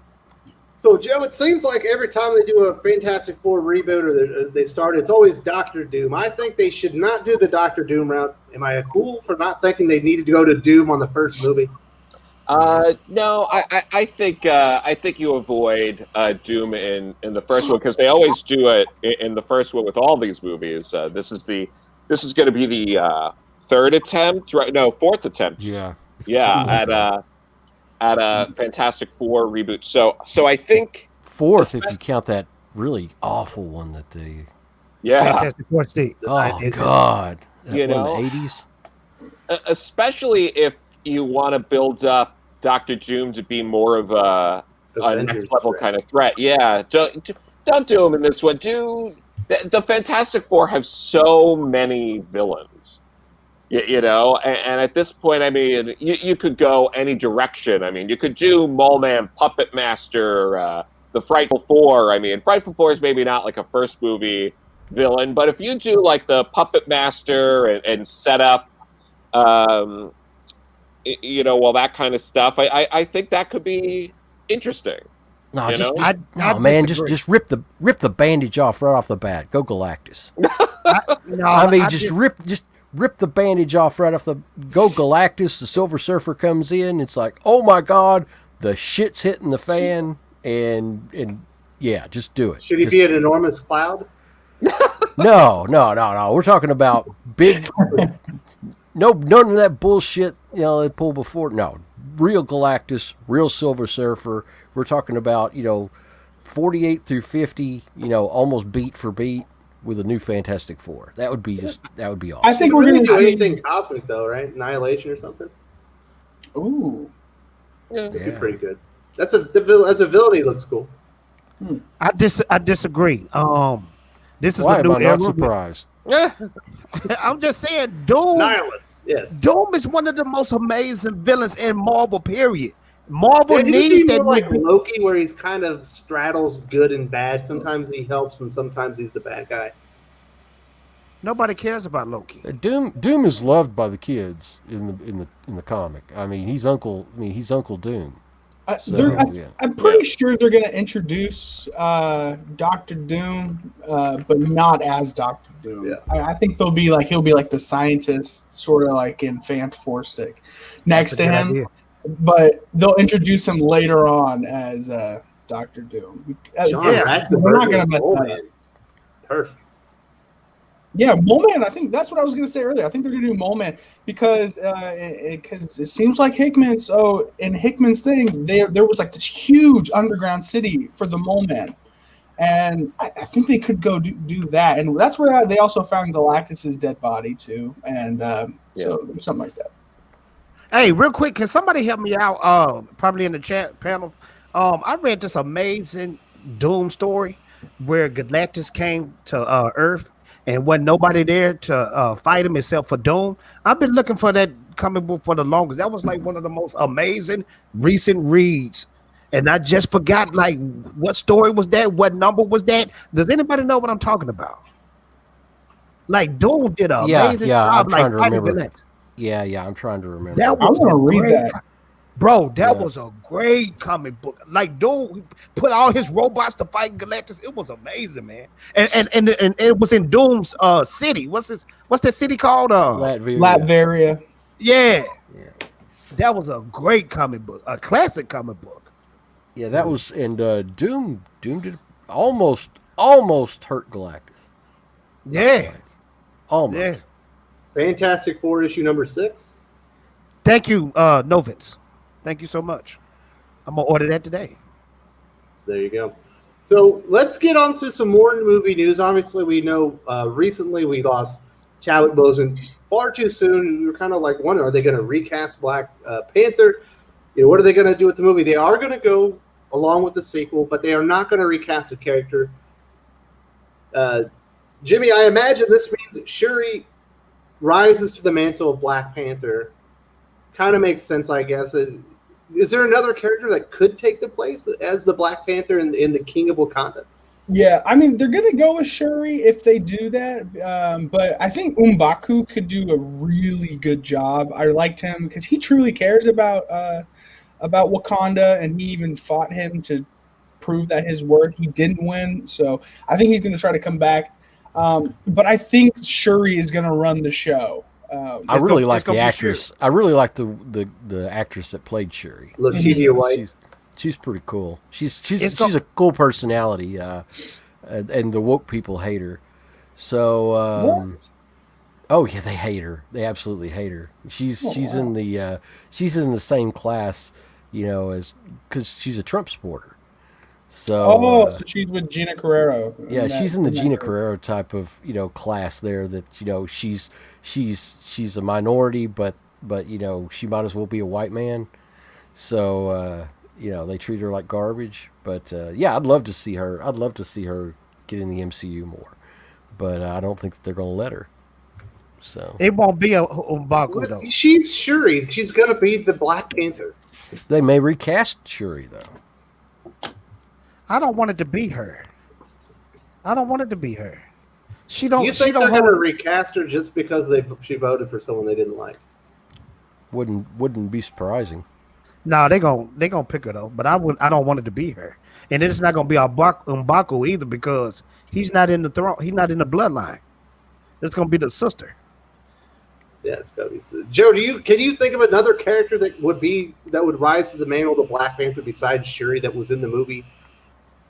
So, Joe, it seems like every time they do a Fantastic Four reboot or they start, it's always Doctor Doom. I think they should not do the Doctor Doom route. Am I a fool for not thinking they needed to go to Doom on the first movie? No, I think you avoid Doom in the first one because they always do it in the first one with all these movies. This is going to be the third attempt, right? No, fourth attempt. Yeah. At a Fantastic Four reboot. So I think Fourth, if you count that really awful one that they. Fantastic Four State. Oh God! That You one in know? the 80s. especially if you want to build up Doctor Doom to be more of a next level kind of threat. Yeah, don't do him in this one. The Fantastic Four have so many villains, you know, and at this point, I mean, you could go any direction. I mean, you could do Mole Man, Puppet Master, the Frightful Four. I mean, Frightful Four is maybe not like a first movie villain, but if you do like the Puppet Master and set up, you know, well, that kind of stuff, I think that could be interesting. No, You just know? man, disagree. just rip the bandage off right off the bat. Go Galactus. No, I mean, dis- rip the bandage off right off the. Go Galactus. The Silver Surfer comes in. It's like, oh my God, the shit's hitting the fan, and yeah, just do it. Should he be an enormous cloud? No. We're talking about big. No, none of that bullshit. You know, they pulled before. No, real Galactus, real Silver Surfer. We're talking about 48 through 50. Almost beat for beat with a new Fantastic Four. That would be awesome. I think We're we're going gonna to do see. anything cosmic, though, right? Annihilation or something? Ooh, That'd be pretty good. As a villain, he looks cool. I disagree. This is Why the am new I era. not surprised? I'm just saying, Doom. Nihilist, yes. Doom is one of the most amazing villains in Marvel. Period. Marvel Yeah, needs more that. like Loki, where he's kind of straddles good and bad. Sometimes he helps, and sometimes he's the bad guy. Nobody cares about Loki. Doom is loved by the kids in the comic. I mean, he's Uncle Doom. I'm pretty sure they're going to introduce Doctor Doom, but not as Doctor Doom. Yeah. I think he'll be like the scientist, sort of like in Fantastic next to him. Idea. But they'll introduce him later on as Doctor Doom. John Yeah, Ratzenberger we're not going to is mess old, that up. man. Perfect. Yeah, Mole Man. I think that's what I was going to say earlier. I think they're going to do Mole Man because it seems like Hickman's. Oh, in Hickman's thing, there was like this huge underground city for the Mole Man, and I think they could go do that, and that's where they also found Galactus's dead body too, and so something like that. Hey, real quick, can somebody help me out? Probably in the chat panel. I read this amazing Doom story where Galactus came to Earth and wasn't nobody there to fight him except for Doom. I've been looking for that comic book for the longest. That was like one of the most amazing recent reads. And I just forgot like what story was that? What number was that? Does anybody know what I'm talking about? Like Doom did an amazing job. I'm trying to fighting remember. Galactus. Yeah, I'm trying to remember. That I was want to a read great that. Bro, that was a great comic book. Like, Doom put all his robots to fight Galactus. It was amazing, man. And it was in Doom's city. What's that city called? Latveria. Yeah. That was a great comic book, a classic comic book. Yeah, that was Doom did almost hurt Galactus. Yeah. Almost. Yeah. Fantastic Four issue number 6. Thank you, Novitz. Thank you so much. I'm gonna order that today. So there you go. So let's get on to some more movie news. Obviously, we know recently we lost Chadwick Boseman far too soon. We were kind of like wondering, are they going to recast Black Panther? What are they going to do with the movie? They are going to go along with the sequel, but they are not going to recast the character. Jimmy, I imagine this means Shuri rises to the mantle of Black Panther. kind of makes sense, I guess. Is there another character that could take the place as the Black Panther in the King of Wakanda? Yeah, I mean, they're going to go with Shuri if they do that. But I think M'Baku could do a really good job. I liked him because he truly cares about Wakanda, and he even fought him to prove that his word. He didn't win, so I think he's going to try to come back. But I think Shuri is going to run the show. I really like the actress. I really like the actress that played Shuri. Letitia White. She's pretty cool. She's a cool personality, and the woke people hate her. So, oh yeah, they hate her. They absolutely hate her. She's in the same class, as because she's a Trump supporter. So, so she's with Gina Carrero. Yeah, she's in the Gina Carrero type of class there. That she's a minority, but she might as well be a white man. So. They treat her like garbage, but yeah, I'd love to see her. I'd love to see her get in the MCU more, but I don't think that they're going to let her. So it won't be a M'Baku though. She's Shuri. She's going to be the Black Panther. They may recast Shuri though. I don't want it to be her. I don't want it to be her. She don't. You think they're going to recast her just because she voted for someone they didn't like? Wouldn't be surprising. No, they gonna pick her though, but I don't want it to be her, and it's not gonna be M'Baku either because he's not in the throne. He's not in the bloodline. It's gonna be the sister. Yeah, it's gotta be. Joe, can you think of another character that would rise to the mantle of the Black Panther besides Shuri that was in the movie?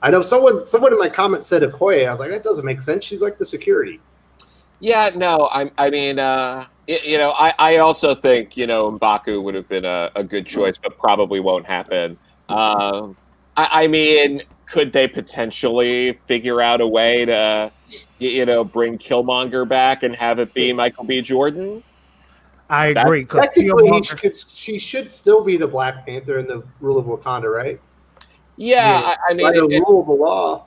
I know someone in my comments said Okoye. I was like, that doesn't make sense. She's like the security. Yeah, no, I mean, I also think, M'Baku would have been a good choice, but probably won't happen. I mean, could they potentially figure out a way to, bring Killmonger back and have it be Michael B. Jordan? I agree. Technically, she should still be the Black Panther in the rule of Wakanda, right? Yeah, I mean, by the rule of the law.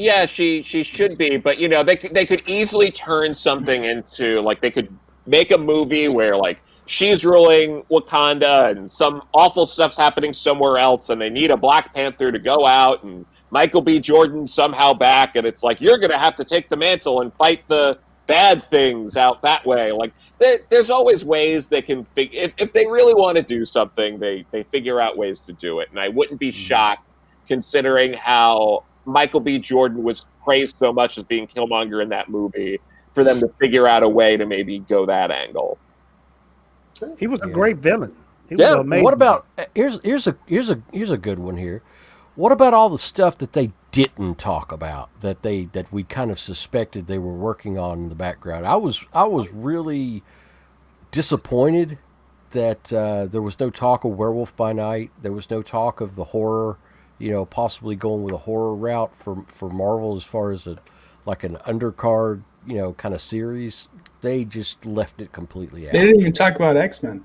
Yeah, she should be, but they could easily turn something into, like, they could make a movie where, like, she's ruling Wakanda and some awful stuff's happening somewhere else, and they need a Black Panther to go out, and Michael B. Jordan somehow back, and it's like, you're gonna have to take the mantle and fight the bad things out that way. Like, there's always ways they can if they really want to do something, they figure out ways to do it, and I wouldn't be shocked considering how Michael B. Jordan was praised so much as being Killmonger in that movie, for them to figure out a way to maybe go that angle. He was a great villain. What about here's a good one here. What about all the stuff that they didn't talk about that we kind of suspected they were working on in the background? I was really disappointed that there was no talk of Werewolf by Night. There was no talk of the horror. Possibly going with a horror route for Marvel as far as an undercard, kind of series. They just left it completely out. They didn't even talk about X-Men.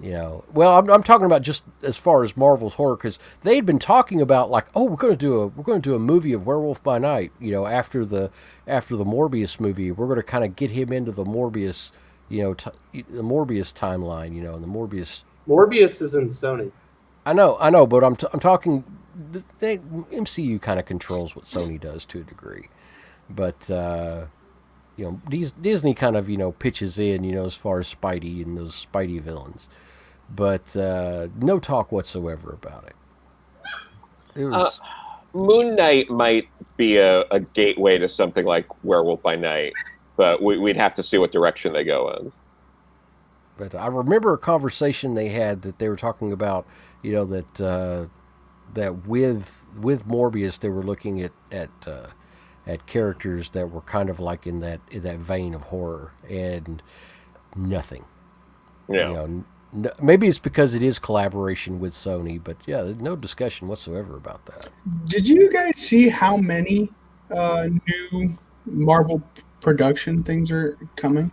Well, I'm talking about just as far as Marvel's horror, because they'd been talking about like, oh, we're going to do a movie of Werewolf by Night. After the Morbius movie, we're going to kind of get him into the Morbius, the Morbius timeline. And the Morbius is in Sony. I know, but I'm talking. The MCU kind of controls what Sony does to a degree, but Disney kind of pitches in as far as Spidey and those Spidey villains, but no talk whatsoever about it. It was Moon Knight might be a gateway to something like Werewolf by Night, but we'd have to see what direction they go in. But I remember a conversation they had that they were talking about, that with Morbius they were looking at characters that were kind of like in that vein of horror, and nothing. Yeah. Maybe it's because it is collaboration with Sony, but yeah, there's no discussion whatsoever about that. Did you guys see how many new Marvel production things are coming?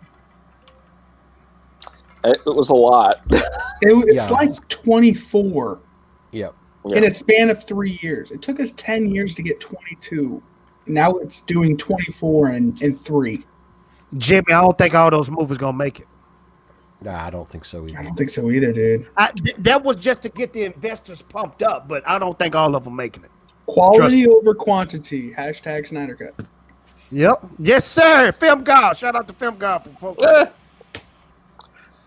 It was a lot. It's like 24. Yep. In a span of 3 years. It took us 10 years to get 22. Now it's doing 24 and 3. Jimmy, I don't think all those movies gonna make it. Nah, I don't think so I either. don't think so either, dude. That was just to get the investors pumped up, but I don't think all of them making it. Quality over quantity. Hashtag Snyder Cut. Yep. Yes, sir. Film God. Shout out to Film God for poking. Eh.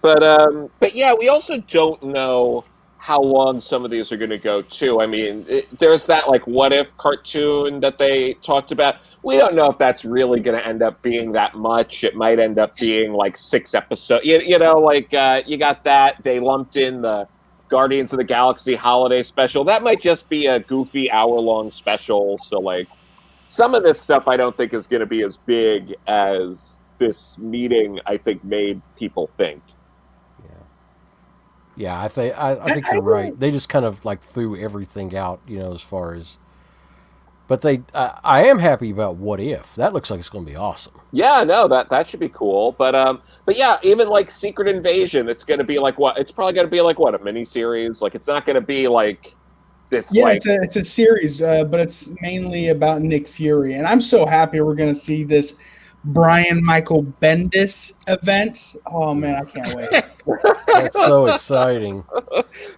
But yeah, we also don't know how long some of these are going to go too. I mean, there's that like what if cartoon that they talked about. We don't know if that's really going to end up being that much. It might end up being like 6 episodes. You know, like you got that. They lumped in the Guardians of the Galaxy holiday special. That might just be a goofy hour-long special. So like some of this stuff I don't think is going to be as big as this meeting I think made people think. Yeah, I think you're right. They just kind of like threw everything out, you know, as far as. But I am happy about What If. That looks like it's going to be awesome. Yeah, no, that should be cool. But yeah, even like Secret Invasion, it's going to be like what? It's probably going to be like what, a miniseries. Like it's not going to be like this. Yeah, like, it's a series, but it's mainly about Nick Fury, and I'm so happy we're going to see this Brian Michael Bendis event. Oh man, I can't wait. That's so exciting.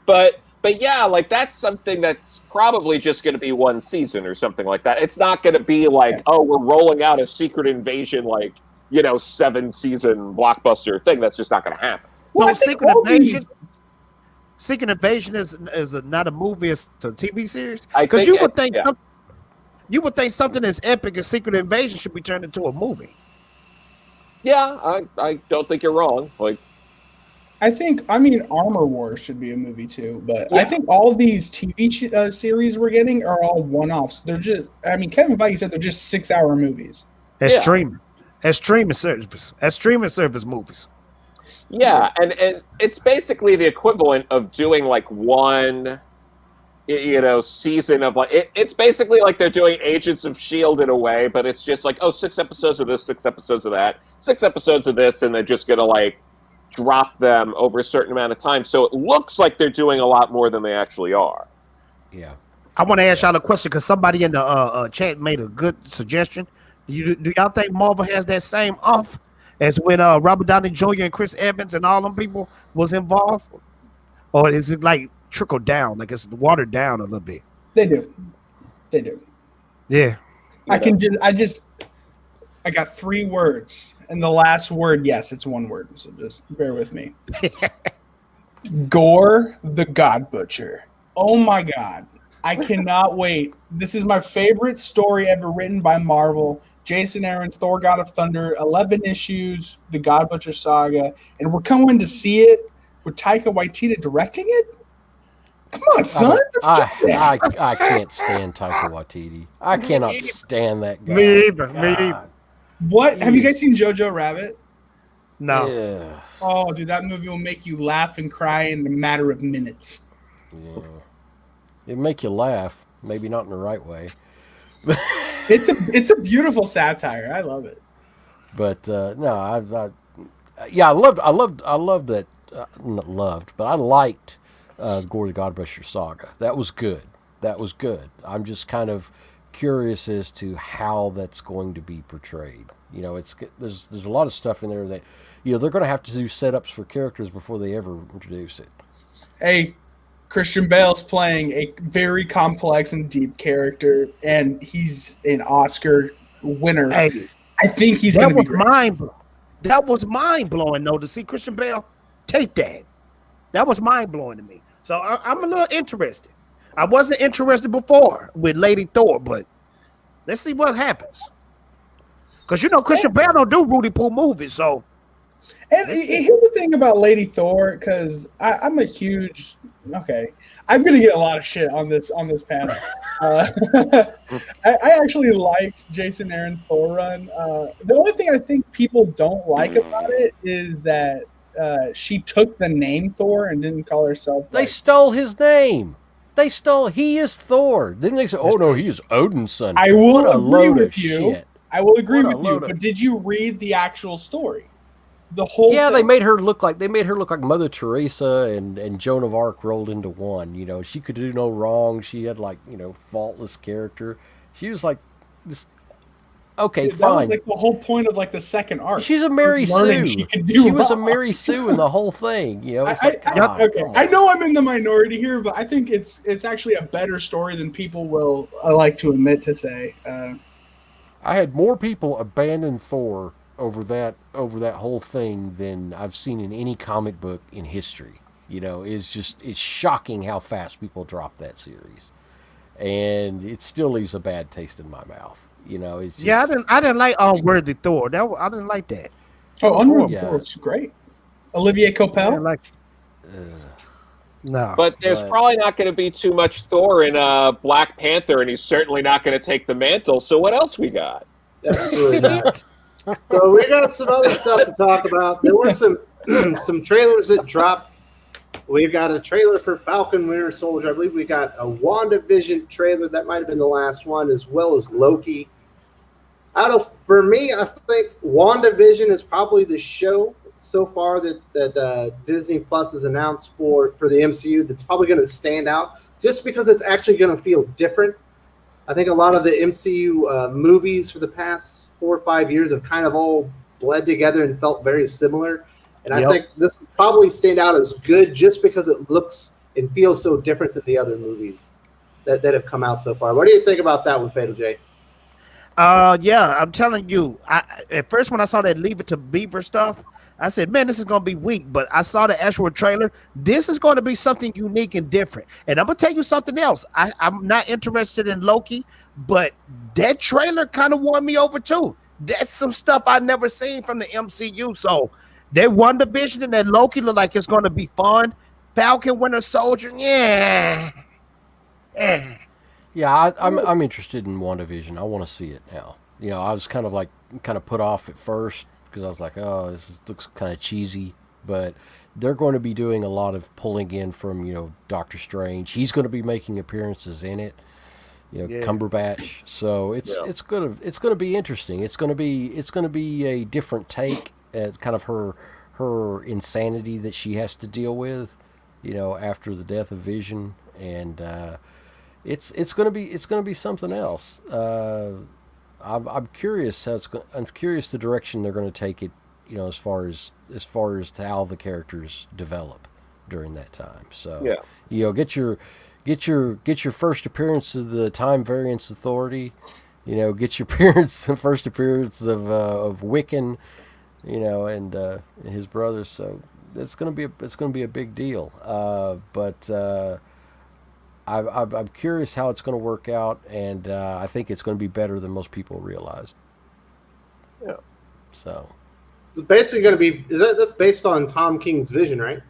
But yeah, like that's something that's probably just going to be one season or something like that. It's not going to be like, oh, we're rolling out a Secret Invasion, like, you know, 7-season blockbuster thing. That's just not going to happen. Well, No, I think Secret all Invasion. these- Secret Invasion is not a movie; it's a TV series. I Because think you would think yeah. you would think something as epic as Secret Invasion should be turned into a movie. Yeah, I don't think you're wrong. Like, I mean, Armor Wars should be a movie too, but Yeah. I think all these TV series we're getting are all one-offs. They're just, I mean, Kevin Feige said they're just 6-hour movies. As Yeah. streaming service movies. yeah, and it's basically the equivalent of doing like one, you know, season of like it's basically like they're doing Agents of S.H.I.E.L.D. in a way, but it's just like, oh, 6 episodes of this, 6 episodes of that, 6 episodes of this, and they're just gonna like drop them over a certain amount of time. So it looks like they're doing a lot more than they actually are. Yeah. I want to ask y'all a question because somebody in the chat made a good suggestion. Do y'all think Marvel has that same off as when Robert Downey Jr. and Chris Evans and all them people was involved, or is it like trickled down, like it's watered down a little bit? They do. Yeah. I got 3 words, and the last word, yes, it's one word, so just bear with me. Gore the God Butcher. Oh my God. I cannot wait. This is my favorite story ever written by Marvel. Jason Aaron's Thor God of Thunder, 11 issues, the God Butcher saga, and we're coming to see it with Taika Waititi directing it? Come on, son. Let's do that. I can't stand Taika Waititi. I cannot stand that guy. Me either. God. What? Have you guys seen Jojo Rabbit? No. Yeah. Oh, dude, that movie will make you laugh and cry in a matter of minutes. Yeah. It'd make you laugh, maybe not in the right way. It's a beautiful satire. I love it. But no, I loved that. Not loved, but I liked Gore the Godbusher saga. That was good. I'm just kind of curious as to how that's going to be portrayed. You know, there's a lot of stuff in there that, you know, they're going to have to do setups for characters before they ever introduce it. Hey, Christian Bale's playing a very complex and deep character, and he's an Oscar winner. Hey, I think he's going to be great. That was mind blowing though to see Christian Bale take that. That was mind blowing to me. So I'm a little interested. I wasn't interested before with Lady Thor, but let's see what happens. Because you know Christian Bale don't do Rudy Poo movies, so. And here's the thing about Lady Thor, because I'm a huge. Okay, I'm gonna get a lot of shit on this panel. I actually liked Jason Aaron's Thor run. The only thing I think people don't like about it is that she took the name Thor and didn't call herself. They stole his name. He is Thor. Then they say, oh no, he is Odin's son. I will What a agree load with of you. shit. I will agree What a with you. load of- But did you read the actual story? The whole Yeah, thing? they made her look like Mother Teresa and Joan of Arc rolled into one. You know, she could do no wrong. She had like, you know, faultless character. She was like this Okay, That was fine. like the whole point of like the second arc. She's a Mary Learning Sue. she could do She was a wrong. Mary Sue in the whole thing. You know, it's like, God, Okay, come I on. know I'm in the minority here, but I think it's actually a better story than people will like to admit to say. I had more people abandon Thor over that whole thing than I've seen in any comic book in history. You know, it's shocking how fast people drop that series, and it still leaves a bad taste in my mouth. You know, it's just, Yeah, I didn't like Unworthy Thor. I didn't like that. Oh, Unreal Yeah. Thor's great. Olivier I didn't Coipel. like. No, But there's probably not going to be too much Thor in Black Panther, and he's certainly not going to take the mantle. So what else we got? Absolutely not. So we got some other stuff to talk about. There were some some trailers that dropped. We've got a trailer for Falcon Winter Soldier. I believe we got a WandaVision trailer. That might have been the last one, as well as Loki. For me, I think WandaVision is probably the show so far that Disney Plus has announced for the MCU that's probably going to stand out just because it's actually going to feel different. I think a lot of the MCU movies for the past 4 or 5 years have kind of all bled together and felt very similar. And I think this would probably stand out as good just because it looks and feels so different than the other movies that have come out so far. What do you think about that one, Fatal J? Yeah, I'm telling you. At first when I saw that Leave It to Beaver stuff, I said, man, this is going to be weak. But I saw the actual trailer. This is going to be something unique and different. And I'm going to tell you something else. I'm not interested in Loki, but that trailer kind of won me over too. That's some stuff I've never seen from the MCU. So that WandaVision and that Loki look like it's going to be fun. Falcon Winter Soldier, yeah. Yeah, I'm interested in WandaVision. I want to see it now. You know, I was kind of put off at first because I was like, oh, looks kind of cheesy. But they're going to be doing a lot of pulling in from, you know, Doctor Strange. He's going to be making appearances in it. You know, Cumberbatch. So it's gonna be interesting. It's gonna be a different take at kind of her insanity that she has to deal with. You know, after the death of Vision, and it's gonna be something else. I'm curious I'm curious the direction they're going to take it. You know, as far as how the characters develop during that time. So you know, get your first appearance of the Time Variance Authority. You know, get your first appearance of Wiccan. You know, and his brothers. So it's gonna be a big deal. But I'm curious how it's going to work out, and I think it's going to be better than most people realized. Yeah. So It's basically going to be that's based on Tom King's vision, right?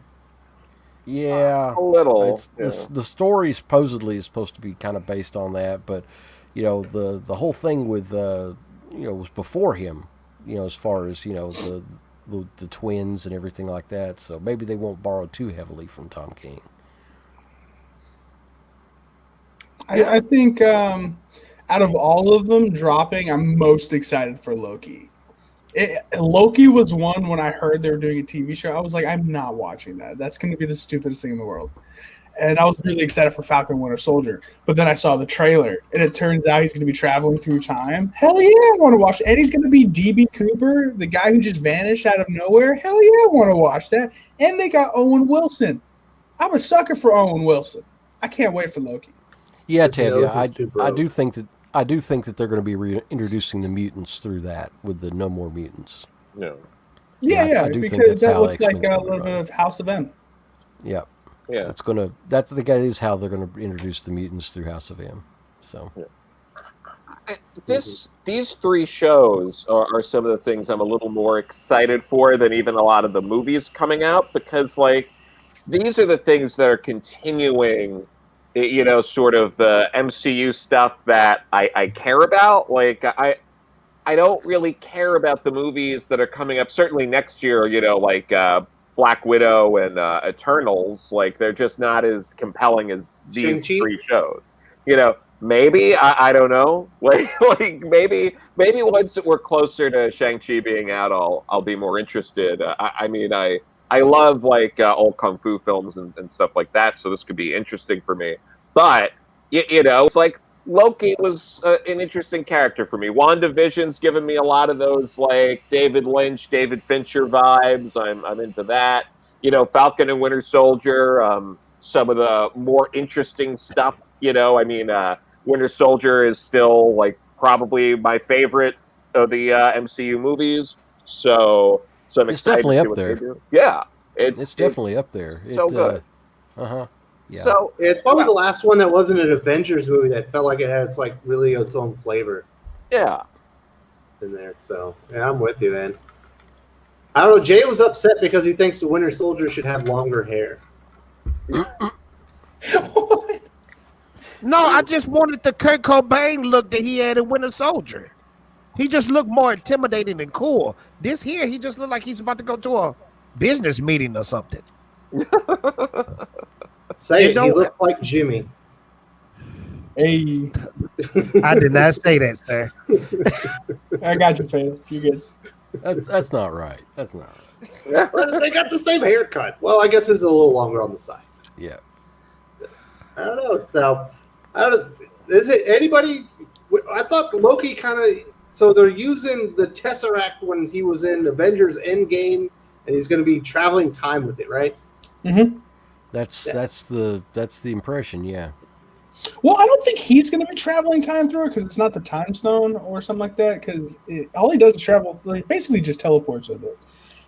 Yeah, A little. The story supposedly is supposed to be kind of based on that, but you know the whole thing with you know was before him. You know, as far as you know the twins and everything like that. So maybe they won't borrow too heavily from Tom King. I think out of all of them dropping, I'm most excited for Loki. Loki was one when I heard they were doing a TV show. I was like, I'm not watching that. That's going to be the stupidest thing in the world. And I was really excited for Falcon Winter Soldier. But then I saw the trailer, and it turns out he's going to be traveling through time. Hell yeah, I want to watch it. And he's going to be D.B. Cooper, the guy who just vanished out of nowhere. Hell yeah, I want to watch that. And they got Owen Wilson. I'm a sucker for Owen Wilson. I can't wait for Loki. Yeah, Tevya, I do think that they're going to be reintroducing the mutants through that with the No More Mutants. Yeah. Yeah, I do think because that's that how looks like X-Men's a gonna little bit run. of House of M. Yeah. Yeah. That is how they're going to introduce the mutants through House of M. So. These three shows are some of the things I'm a little more excited for than even a lot of the movies coming out, because like these are the things that are continuing, you know, sort of the MCU stuff that I care about. Like I don't really care about the movies that are coming up. Certainly next year, you know, like Black Widow and Eternals. Like they're just not as compelling as these Shang-Chi? three shows. You know, maybe I don't know. Like maybe once we're closer to Shang-Chi being out, I'll be more interested. I mean I love like old kung fu films and stuff like that, so this could be interesting for me. But you know, it's like Loki was an interesting character for me. WandaVision's given me a lot of those like David Lynch, David Fincher vibes. I'm into that. You know, Falcon and Winter Soldier. Some of the more interesting stuff. You know, I mean, Winter Soldier is still like probably my favorite of the MCU movies. So I'm It's excited definitely to see up what there. they do. Yeah, It's definitely up there. so good. Yeah. So It's probably the last one that wasn't an Avengers movie that felt like it had really its own flavor yeah. in there. So yeah, I'm with you, man. I don't know. Jay was upset because he thinks the Winter Soldier should have longer hair. What? No, I just wanted the Kurt Cobain look that he had in Winter Soldier. He just looked more intimidating and cool. This here, he just looked like he's about to go to a business meeting or something. Say You it. know- He looks like Jimmy. Hey, I did not say that, sir. I got you, Faye. You good? That's not right. That's not right. Well, they got the same haircut. Well, I guess it's a little longer on the sides. Yeah. I don't know. So, is it anybody? I thought Loki kind of. So they're using the Tesseract when he was in Avengers Endgame, and he's going to be traveling time with it, right? Mm-hmm. That's the impression. Yeah. Well, I don't think he's going to be traveling time through it because it's not the time stone or something like that. Because all he does is travel, like, basically just teleports with it.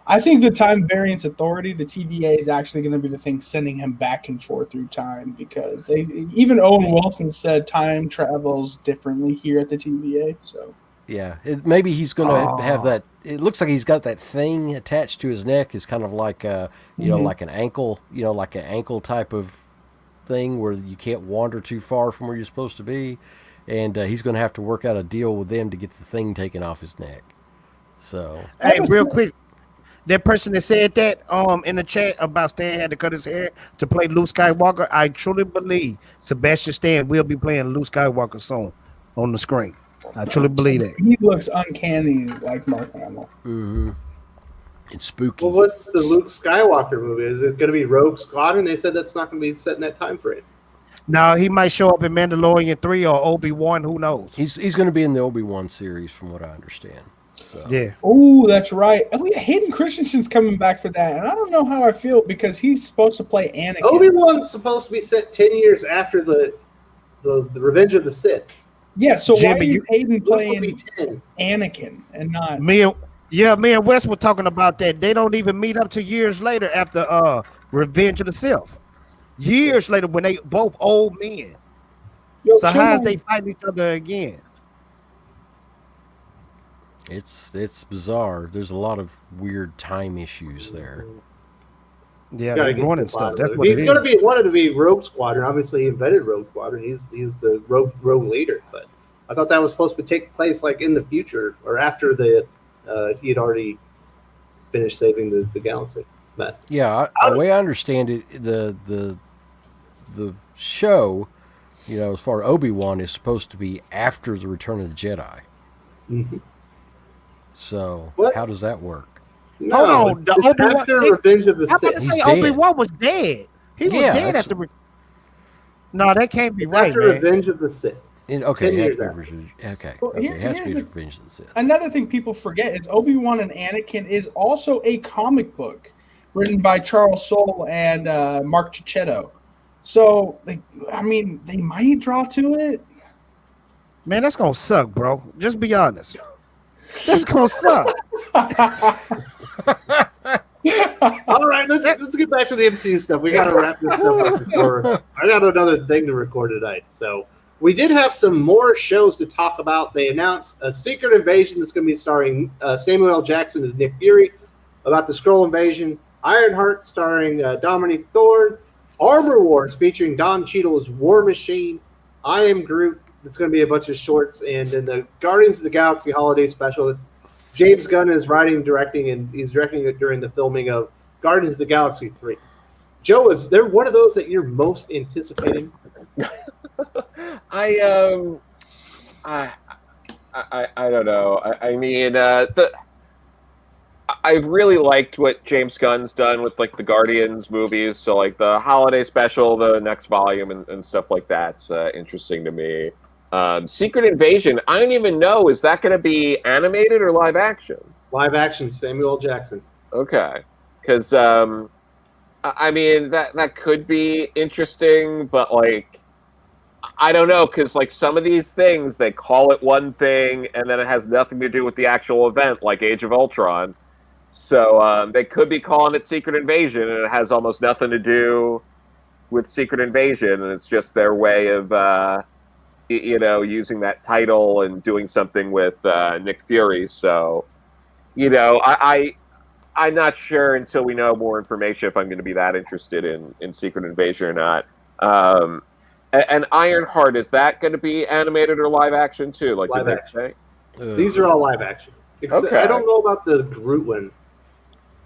I think the Time Variance Authority, the TVA, is actually going to be the thing sending him back and forth through time because even Owen Wilson said time travels differently here at the TVA. So Yeah. Maybe he's going to have that. It looks like he's got that thing attached to his neck. It's kind of like like an ankle, like an ankle type of thing where you can't wander too far from where you're supposed to be, and he's going to have to work out a deal with them to get the thing taken off his neck. So, Hey, real quick, that person that said that in the chat about Stan had to cut his hair to play Luke Skywalker, I truly believe Sebastian Stan will be playing Luke Skywalker soon on the screen. I truly believe that. he looks uncanny like Mark Hamill. it's spooky. Well, what's the Luke Skywalker movie? Is it going to be Rogue Squadron? They said that's not going to be set in that time frame. Now he might show up in Mandalorian 3 or Obi-Wan, who knows? He's going to be in the Obi-Wan series, from what I understand. So Yeah. Oh, that's right. Oh, yeah, Hayden Christensen's coming back for that, and I don't know how I feel because he's supposed to play Anakin. Obi-Wan's supposed to be set 10 years after the Revenge of the Sith. Yeah, so Jimmy, why is Hayden Luke will be playing 10. Anakin and not? Me and Wes were talking about that. They don't even meet up to years later after Revenge of the Sith. Years later when they both old men. Yo, So chill how is out. they fighting each other again? it's bizarre. There's a lot of weird time issues there. Yeah, Gotta they're get to running the stuff. bottom That's of it. what He's it going is. to be wanted to be Rogue Squadron. Obviously, he invented Rogue Squadron. He's the rogue leader. But I thought that was supposed to take place like in the future or after he had already finished saving the galaxy. But Yeah, the way I understand it, the show, as far as Obi-Wan is supposed to be after the Return of the Jedi. Mhm. So What? how does that work? no, Hold on, the it's Obi-Wan- after they- Revenge of the How about to Sith. say He's dead. Obi-Wan was dead? He was Yeah, dead that's- after. No, that can't be It's right, after man. Revenge of the Sith. Okay, 10 it has years to be after. Well, it has to be here's Revenge of the Sith. Another thing people forget is Obi-Wan and Anakin is also a comic book written by Charles Soule and Mark Cicchetto. So, they might draw to it. Man, that's gonna suck, bro. Just be honest. That's gonna suck. All right, let's get back to the MCU stuff. We got to wrap this stuff up before I got another thing to record tonight. So we did have some more shows to talk about. They announced a Secret Invasion that's going to be starring Samuel L. Jackson as Nick Fury, about the Skrull Invasion. Ironheart starring Dominic Thorne. Armor Wars featuring Don Cheadle as War Machine. I Am Groot. It's going to be a bunch of shorts, and then the Guardians of the Galaxy Holiday Special. James Gunn is writing and directing, and he's directing it during the filming of Guardians of the Galaxy 3. Joe, is there one of those that you're most anticipating? I don't know. I've really liked what James Gunn's done with like the Guardians movies. So like the holiday special, the next volume, and stuff like that's interesting to me. Secret Invasion, I don't even know, is that going to be animated or live action? Live action, Samuel L. Jackson. Okay. Because, I mean, that could be interesting, but, like, I don't know, because, like, some of these things, they call it one thing, and then it has nothing to do with the actual event, like Age of Ultron. So they could be calling it Secret Invasion, and it has almost nothing to do with Secret Invasion, and it's just their way of, using that title and doing something with Nick Fury. So, I'm not sure until we know more information if I'm going to be that interested in Secret Invasion or not. And Ironheart, is that going to be animated or live action too? Like live the action. These are all live action. Okay. I don't know about the Groot one.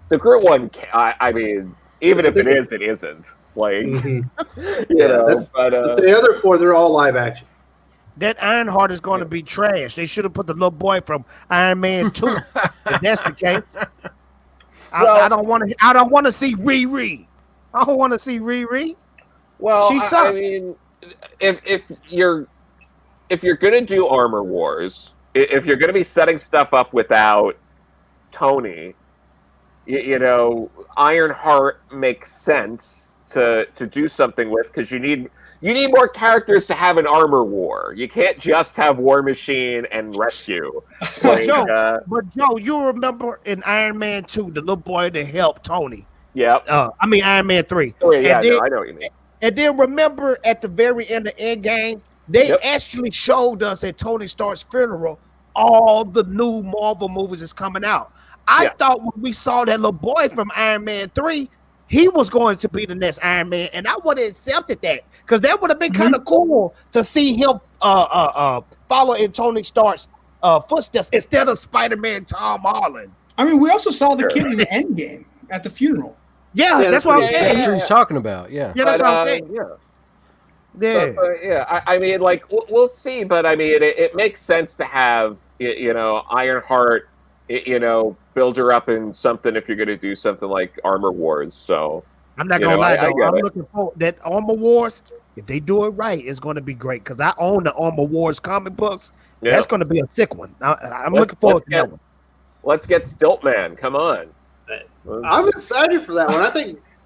The Groot one, I mean, even if it is, it isn't. Like, but the other four, they're all live action. That Ironheart is going to be trash. They should have put the little boy from Iron Man 2. If that's the case, I don't want to. I don't want to see Riri. I don't want to see Riri. Well, she sucked. I mean, if you're gonna do Armor Wars, if you're gonna be setting stuff up without Tony, Ironheart makes sense to do something with, because you need more characters to have an armor war. You can't just have War Machine and Rescue. But Joe, you remember in Iron Man 2, the little boy that helped Tony. Yeah. Iron Man 3. Oh, yeah, I know what you mean. And then remember at the very end of Endgame, they actually showed us at Tony Stark's funeral all the new Marvel movies is coming out. I thought when we saw that little boy from Iron Man 3, he was going to be the next Iron Man, and I would have accepted that, because that would have been kind of cool to see him follow in Tony Stark's footsteps instead of Spider-Man Tom Holland. I mean, we also saw the kid in the Endgame at the funeral. Yeah, that's what I'm saying. That's what he's talking about. Yeah, that's what I'm saying. I mean, like, we'll see, but I mean, it makes sense to have Ironheart, build her up in something if you're going to do something like Armor Wars. So I'm not gonna lie, though. I'm looking forward that Armor Wars. If they do it right, it's going to be great, because I own the Armor Wars comic books. Yeah. That's going to be a sick one. I'm looking forward to that one. Let's get Stiltman. Come on. I'm excited for that one.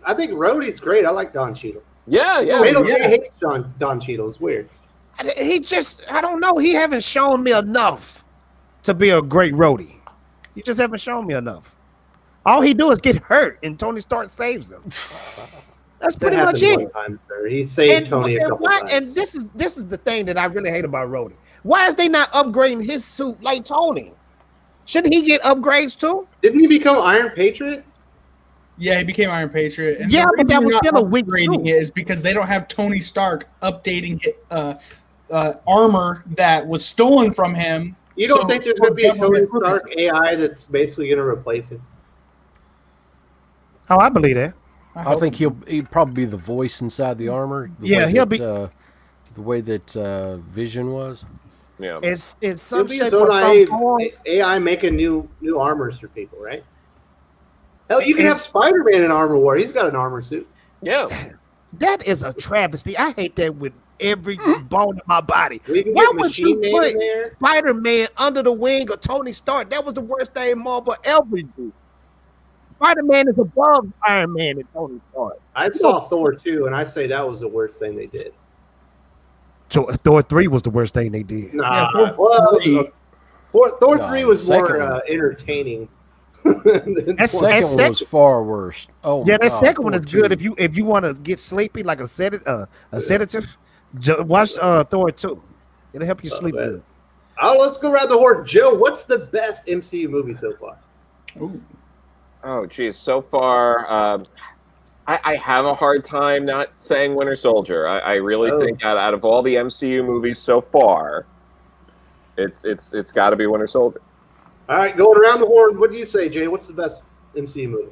I think Rhodey's great. I like Don Cheadle. Yeah. Randall J hates Don Cheadle. It's weird. I don't know. He haven't shown me enough to be a great Rhodey. You just haven't shown me enough. All he do is get hurt, and Tony Stark saves him. That's pretty much it. One time, sir. He saved Tony a couple times. And this is the thing that I really hate about Rhodey. Why is they not upgrading his suit like Tony? Shouldn't he get upgrades too? Didn't he become Iron Patriot? Yeah, he became Iron Patriot. And but that was still a weak suit. Is because they don't have Tony Stark updating armor that was stolen from him. You don't think there's going to be a Tony Stark AI that's basically going to replace him? Oh, I believe that. I think he'd probably be the voice inside the armor. He'll be the way that Vision was. Yeah, it's some shape or some AI making new armors for people, right? Hell, you can have Spider-Man in Armor War. He's got an armor suit. Yeah, that is a travesty. I hate that with every bone in my body. Why would you put Spider-Man under the wing of Tony Stark? That was the worst thing Marvel ever did. Spider-Man is above Iron Man and Tony Stark. I saw Thor 2, and I say that was the worst thing they did. So Thor 3 was the worst thing they did. Thor 3 was more entertaining. That second one was far worse. Oh, yeah, that second one is good if you want to get sleepy like a sedative. Watch Thor 2. It'll help you sleep good. Let's go around the horn. Joe, what's the best MCU movie so far? Ooh. Oh, geez. So far, I have a hard time not saying Winter Soldier. I really think out of all the MCU movies so far, it's got to be Winter Soldier. All right, going around the horn. What do you say, Jay? What's the best MCU movie?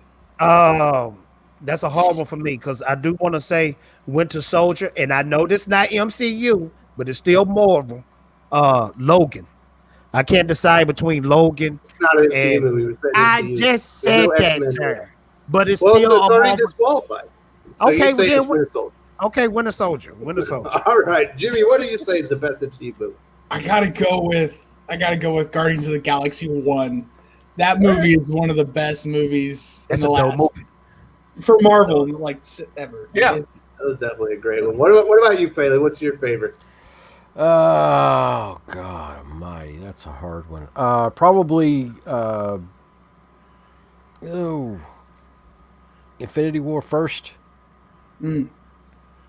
That's a hard one for me, because I do want to say Winter Soldier, and I know this not MCU, but it's still Marvel. Logan. I can't decide between Logan. It's not an MCU movie. I just said that, sir. But it's still it's already disqualified. So okay, you say it's Winter Soldier. Okay, Winter Soldier. Winter Soldier. All right, Jimmy, what do you say is the best MCU movie? I gotta go with Guardians of the Galaxy 1. That movie is one of the best movies That's in the a dope last movie. for Marvel, like ever. Yeah. That was definitely a great one. What about you, Pele? What's your favorite? Oh God Almighty, that's a hard one. Probably. Infinity War first. Mm.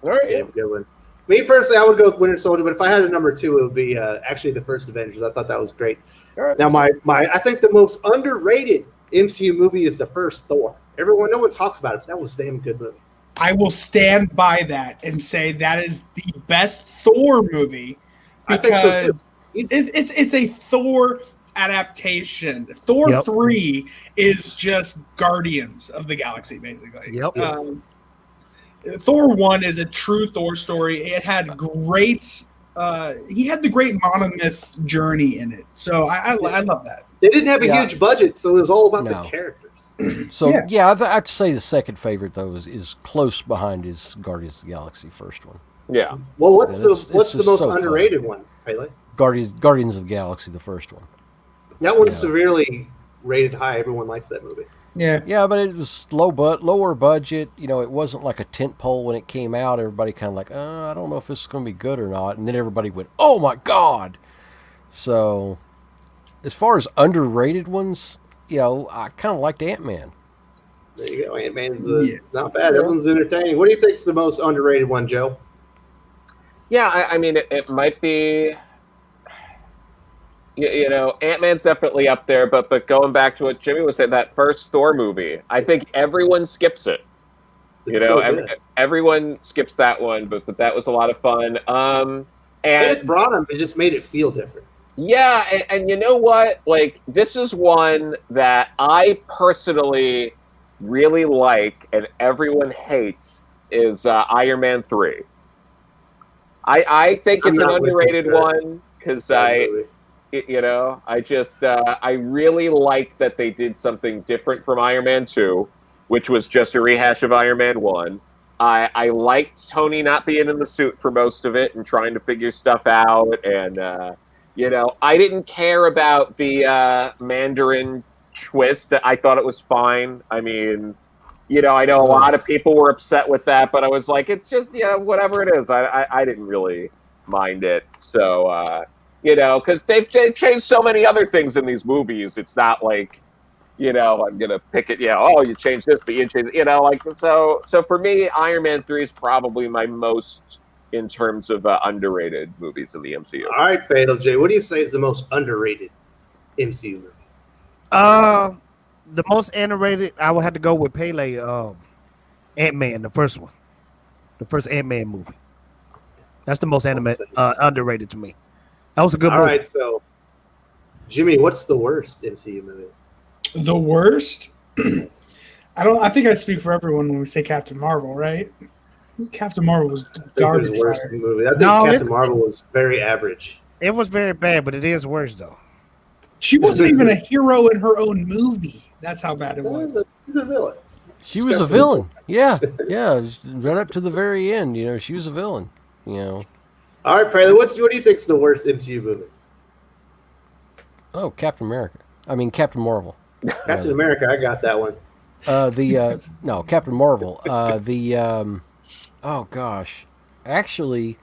All right. Yeah, good one. Me personally, I would go with Winter Soldier, but if I had a number two, it would be actually the first Avengers. I thought that was great. All right. Now, I think the most underrated MCU movie is the first Thor. No one talks about it, but that was a damn good movie. I will stand by that and say that is the best Thor movie I think so, too. because it's a Thor adaptation. Thor Yep. 3 is just Guardians of the Galaxy, basically. Yep. Thor 1 is a true Thor story. It had great. He had the great monomyth journey in it, so I love that. They didn't have a Yeah. huge budget, so it was all about No. the characters. So Yeah. yeah, I'd say the second favorite though is close behind his Guardians of the Galaxy first one. Yeah. Well, what's Yeah, the it's most just so fun. underrated one, Pele? Guardians of the Galaxy, the first one. That one's Yeah. severely rated high. Everyone likes that movie. Yeah, Yeah, but it was lower budget. You know, it wasn't like a tent pole when it came out. Everybody kind of like, I don't know if this is going to be good or not. And then everybody went, oh my God. So, as far as underrated ones, you know, I kind of liked Ant-Man. There you go. Ant-Man's Yeah. not bad. That one's entertaining. What do you think's the most underrated one, Joe? Yeah, I mean, it might be, you know, Ant-Man's definitely up there, but going back to what Jimmy was saying, that first Thor movie, I think everyone skips it. It's so good. Everyone skips that one, but that was a lot of fun. Kenneth And Branagh, it just made it feel different. yeah, and you know what? Like, this is one that I personally really like and everyone hates is Iron Man 3. I think I'm it's an not with you, underrated sure. one because That movie. I just I really like that they did something different from Iron Man 2, which was just a rehash of Iron Man 1. I liked Tony not being in the suit for most of it and trying to figure stuff out. And, you know, I didn't care about the Mandarin twist. I thought it was fine. I mean, you know, I know a lot of people were upset with that, but I was like, it's just, you know, whatever it is. I didn't really mind it. So, you know, because they've changed so many other things in these movies. It's not like, you know, I'm going to pick it. Yeah, oh, you changed this, but you changed, you know, like, so for me, Iron Man 3 is probably my most in terms of underrated movies in the MCU. All right, Fatal J, what do you say is the most underrated MCU movie? The most underrated, I would have to go with Pele. Ant-Man, the first one, the first Ant-Man movie. That's the most underrated to me. That was a good All movie. right, so Jimmy, what's the worst MCU movie? the worst. I think I speak for everyone when we say Captain Marvel, right? Captain Marvel was I think garbage. there's worse fire. movie. I think No, Captain Marvel was very average. It was very bad, but it is worse though. She wasn't even a hero in her own movie. That's how bad it was. He's a villain. She was a villain. Yeah, yeah. Right up to the very end, you know, she was a villain. You know. All right, Presley, what do you think's the worst MCU movie? Oh, Captain Marvel. Captain America, I got that one. No, Captain Marvel. Oh gosh, actually,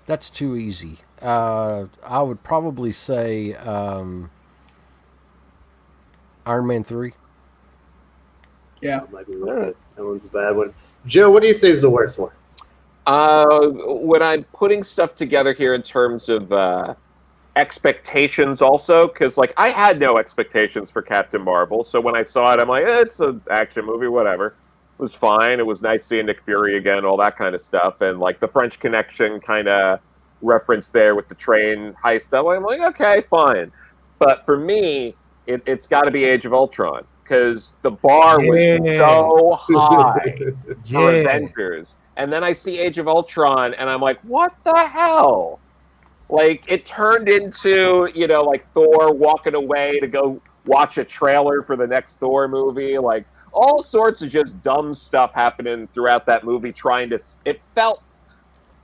that's too easy. I would probably say Iron Man 3. Yeah. I'm like, that one's a bad one. Joe, what do you say is the worst one? When I'm putting stuff together here in terms of expectations also, because like I had no expectations for Captain Marvel, so when I saw it, I'm like, it's an action movie, whatever. It was fine. It was nice seeing Nick Fury again, all that kind of stuff, and like the French Connection kind of reference there with the train heist stuff. I'm like, okay, fine. But for me, it's got to be Age of Ultron, because the bar was so high for Avengers. And then I see Age of Ultron, and I'm like, what the hell? Like, it turned into, you know, like Thor walking away to go watch a trailer for the next Thor movie. Like, all sorts of just dumb stuff happening throughout that movie, it felt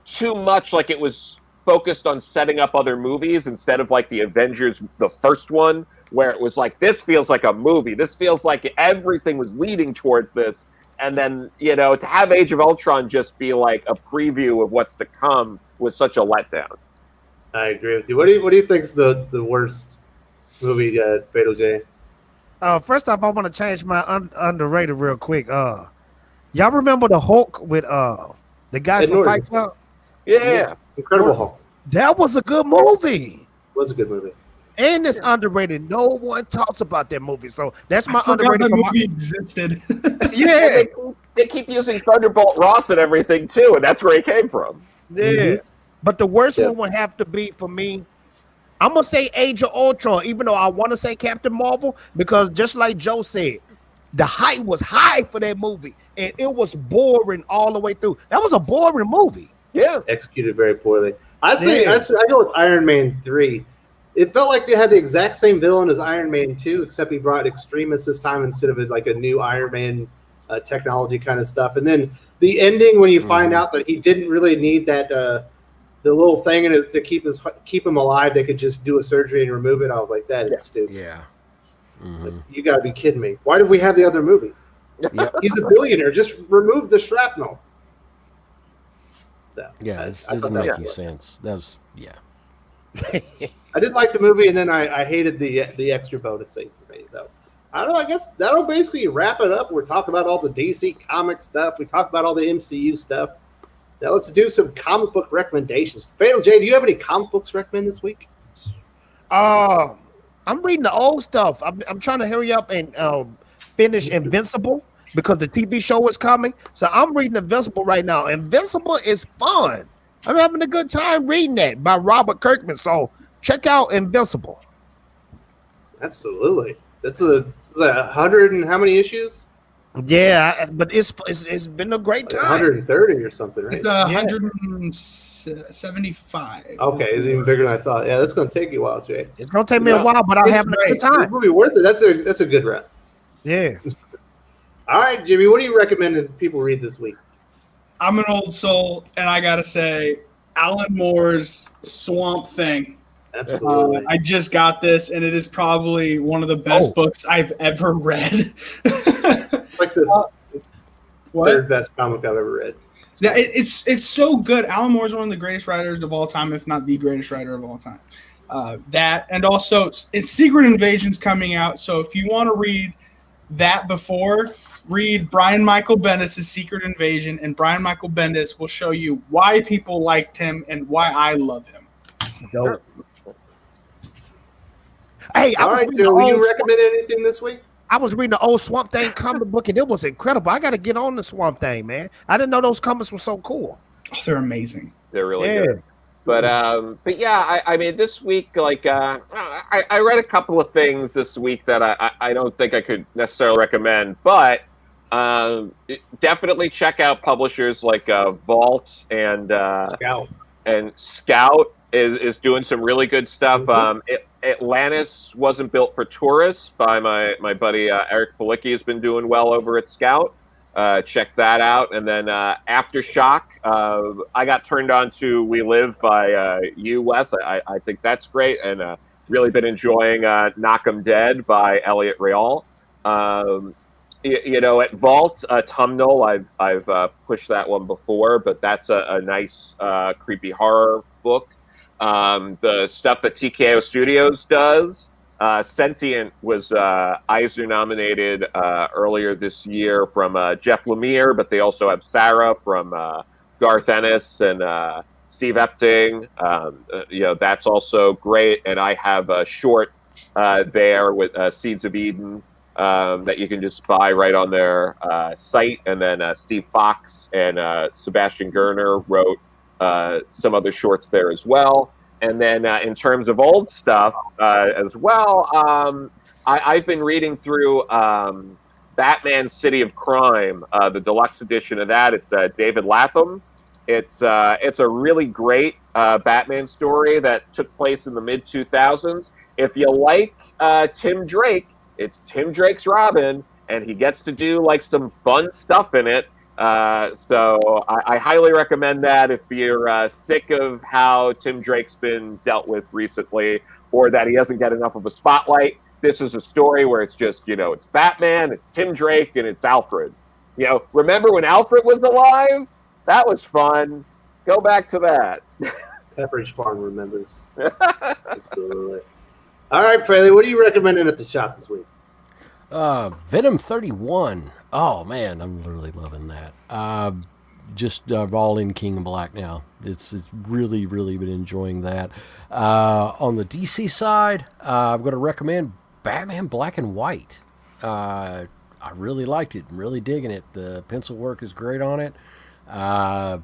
too much like it was focused on setting up other movies instead of like the Avengers, the first one, where it was like, this feels like a movie. This feels like everything was leading towards this. And then, to have Age of Ultron just be like a preview of what's to come was such a letdown. I agree with you. What do you think's the worst movie, Fatal J? First off, I want to change my underrated real quick. Y'all remember the Hulk with the guy Ed from Norton. Fight Club? Yeah. Incredible Hulk. That was a good movie. It was a good movie. And it's underrated. No one talks about that movie. So that's my I forgot underrated. that movie existed. Yeah. They keep using Thunderbolt Ross and everything too, and that's where he came from. Yeah. Mhm. But the worst Yeah. one would have to be for me. I'm gonna say Age of Ultron, even though I want to say Captain Marvel, because just like Joe said, the hype was high for that movie, and it was boring all the way through. That was a boring movie. Yeah. Executed very poorly. I Yeah. go with Iron Man 3. It felt like they had the exact same villain as Iron Man 2, except he brought extremists this time instead of like a new Iron Man technology kind of stuff. And then the ending, when you find out that he didn't really need that the little thing in it to keep him alive, they could just do a surgery and remove it. I was like, that is stupid. Yeah. Like, you got to be kidding me. Why did we have the other movies? Yep. He's a billionaire. Just remove the shrapnel. So, Yeah, I it thought didn't that make was any good. sense. That was, yeah. I did like the movie, and then I hated the extra bonus scene for me. So I don't know. I guess that'll basically wrap it up. We're talking about all the DC comic stuff. We talked about all the MCU stuff. Now let's do some comic book recommendations. Fatal J, do you have any comic books to recommend this week? I'm reading the old stuff. I'm trying to hurry up and finish Invincible because the TV show is coming. So I'm reading Invincible right now. Invincible is fun. I'm having a good time reading that by Robert Kirkman. So check out Invincible. Absolutely. That's a 100 and how many issues? Yeah, but it's been a great Like time. 130 or something, right? It's 175. Okay, it's even bigger than I thought. Yeah, that's going to take you a while, Jay. It's gonna take me a while, but I'm It's having a good great. It's time. going to be worth it. That's a good run. Yeah. All right, Jimmy, what do you recommend that people read this week? I'm an old soul, and I gotta say, Alan Moore's Swamp Thing. Absolutely. I just got this, and it is probably one of the best books I've ever read. Like the What? third best comic I've ever read. Yeah, it's so good. Alan Moore is one of the greatest writers of all time, if not the greatest writer of all time. That, and also it's Secret Invasion's coming out. So if you want to read that before, read Brian Michael Bendis' Secret Invasion, and Brian Michael Bendis will show you why people liked him and why I love him. Dope. Hey, All right, Joe, will you recommend anything this week? I was reading the old Swamp Thing comic book, and it was incredible. I got to get on the Swamp Thing, man. I didn't know those comics were so cool. Oh, they're amazing. They're really good. But yeah, I mean, this week, like, I read a couple of things this week that I don't think I could necessarily recommend, but definitely check out publishers like Vault and Scout. And Scout is doing some really good stuff. Atlantis Wasn't Built for Tourists by my buddy Eric Palicki has been doing well over at Scout. Check that out. And then Aftershock, I got turned on to We Live by you, Wes. I think that's great, and really been enjoying Knock 'em Dead by Elliot Real. At Vault, Tumnal, I've pushed that one before, but that's a nice creepy horror book. The stuff that TKO Studios does, Sentient was Eisner nominated earlier this year from Jeff Lemire, but they also have Sarah from Garth Ennis and Steve Epting. That's also great. And I have a short there with Seeds of Eden that you can just buy right on their site. And then Steve Fox and Sebastian Gerner wrote some other shorts there as well. And then in terms of old stuff as well, I've been reading through Batman City of Crime, the deluxe edition of that. It's David Latham. It's a really great Batman story that took place in the mid-2000s. If you like Tim Drake, it's Tim Drake's Robin, and he gets to do like some fun stuff in it. So I highly recommend that if you're sick of how Tim Drake's been dealt with recently, or that he doesn't get enough of a spotlight. This is a story where it's just, it's Batman, it's Tim Drake, and it's Alfred. Remember when Alfred was alive? That was fun. Go back to that. Pepperidge Farm remembers. Absolutely. All right, Fraley, what are you recommending at the shop this week? Venom 31. Oh man, I'm literally loving that. Just all in King and Black now. It's really been enjoying that. On the DC side, I'm going to recommend Batman Black and White. I really liked it. I'm really digging it. The pencil work is great on it. I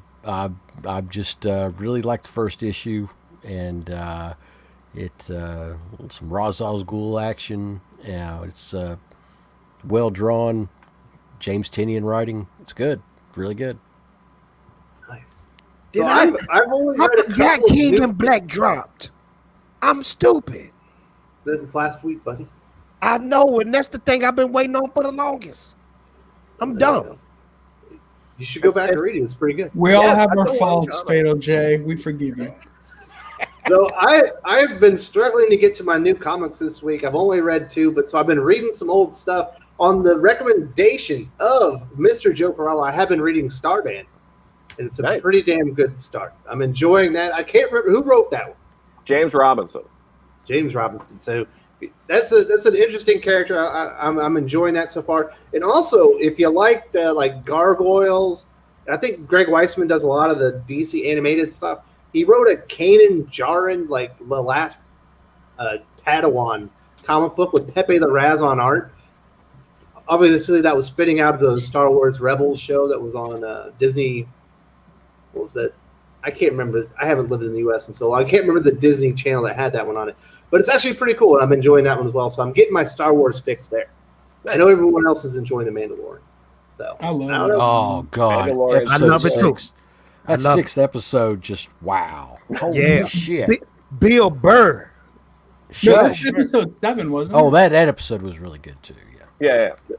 just really liked the first issue, and it's some Ra's al Ghul action. It's well drawn. James Tynion writing. It's good. Really good. Nice. Did So I? I've only How read a come Jack couple of King new- and Black dropped? I'm stupid. This was last week, buddy. I know, and that's the thing I've been waiting on for the longest. I'm dumb. You should go back and read it. It's pretty good. We all Yeah, have that's our a long faults, job. Fatal J. We forgive you. So I've been struggling to get to my new comics this week. I've only read 2, but so I've been reading some old stuff. On the recommendation of Mr. Joe Corella, I have been reading Starband, and it's a Nice. pretty damn good start. I'm enjoying that. I can't remember who wrote that one. James Robinson. James Robinson. So that's an interesting character. I'm enjoying that so far. And also, if you like Gargoyles, I think Greg Weisman does a lot of the DC animated stuff. He wrote a Kanan Jarrus, like the last Padawan comic book with Pepe the Raz on art. Obviously, that was spitting out of the Star Wars Rebels show that was on Disney. What was that? I can't remember. I haven't lived in the U.S. in so long. I can't remember the Disney channel that had that one on it. But it's actually pretty cool, and I'm enjoying that one as well. So I'm getting my Star Wars fix there. I know everyone else is enjoying The Mandalorian. So I love don't it. know. Oh God, Mandalorian. I episode love it too. 6. I That love 6th episode, just wow. Holy Yeah. shit. Bill Burr. No, that was Shush. episode 7, wasn't it? Oh, that episode was really good too. Yeah. Yeah.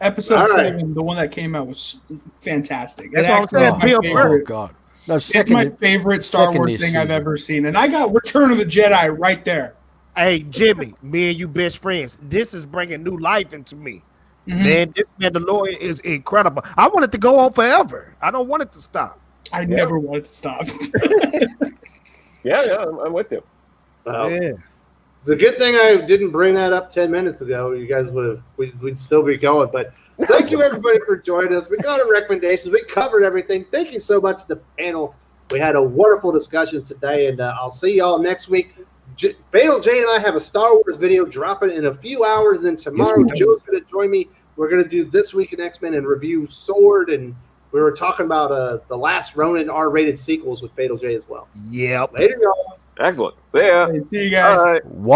Episode All right. 7, the one that came out, was fantastic. That's It what I'm actually saying, is my Bill favorite- Burr. Oh God. No, It's my second. favorite Star second Wars this thing I've season. ever seen. And I got Return of the Jedi right there. Hey, Jimmy, me and you best friends. This is bringing new life into me. Mhm. Man, this Mandalorian is incredible. I want it to go on forever. I don't want it to stop. I never wanted to stop. Yeah, I'm with you. Yeah. It's a good thing I didn't bring that up 10 minutes ago. You guys we'd still be going. But thank you everybody for joining us. We got our recommendations. We covered everything. Thank you so much to the panel. We had a wonderful discussion today, and I'll see y'all next week. Fatal J and I have a Star Wars video dropping in a few hours. Then tomorrow, Joe's going to join me. We're going to do This Week in X-Men and review Sword, and we were talking about the last Ronin R-rated sequels with Fatal J as well. Yep. Later, y'all. Excellent. See ya. See you guys. All right.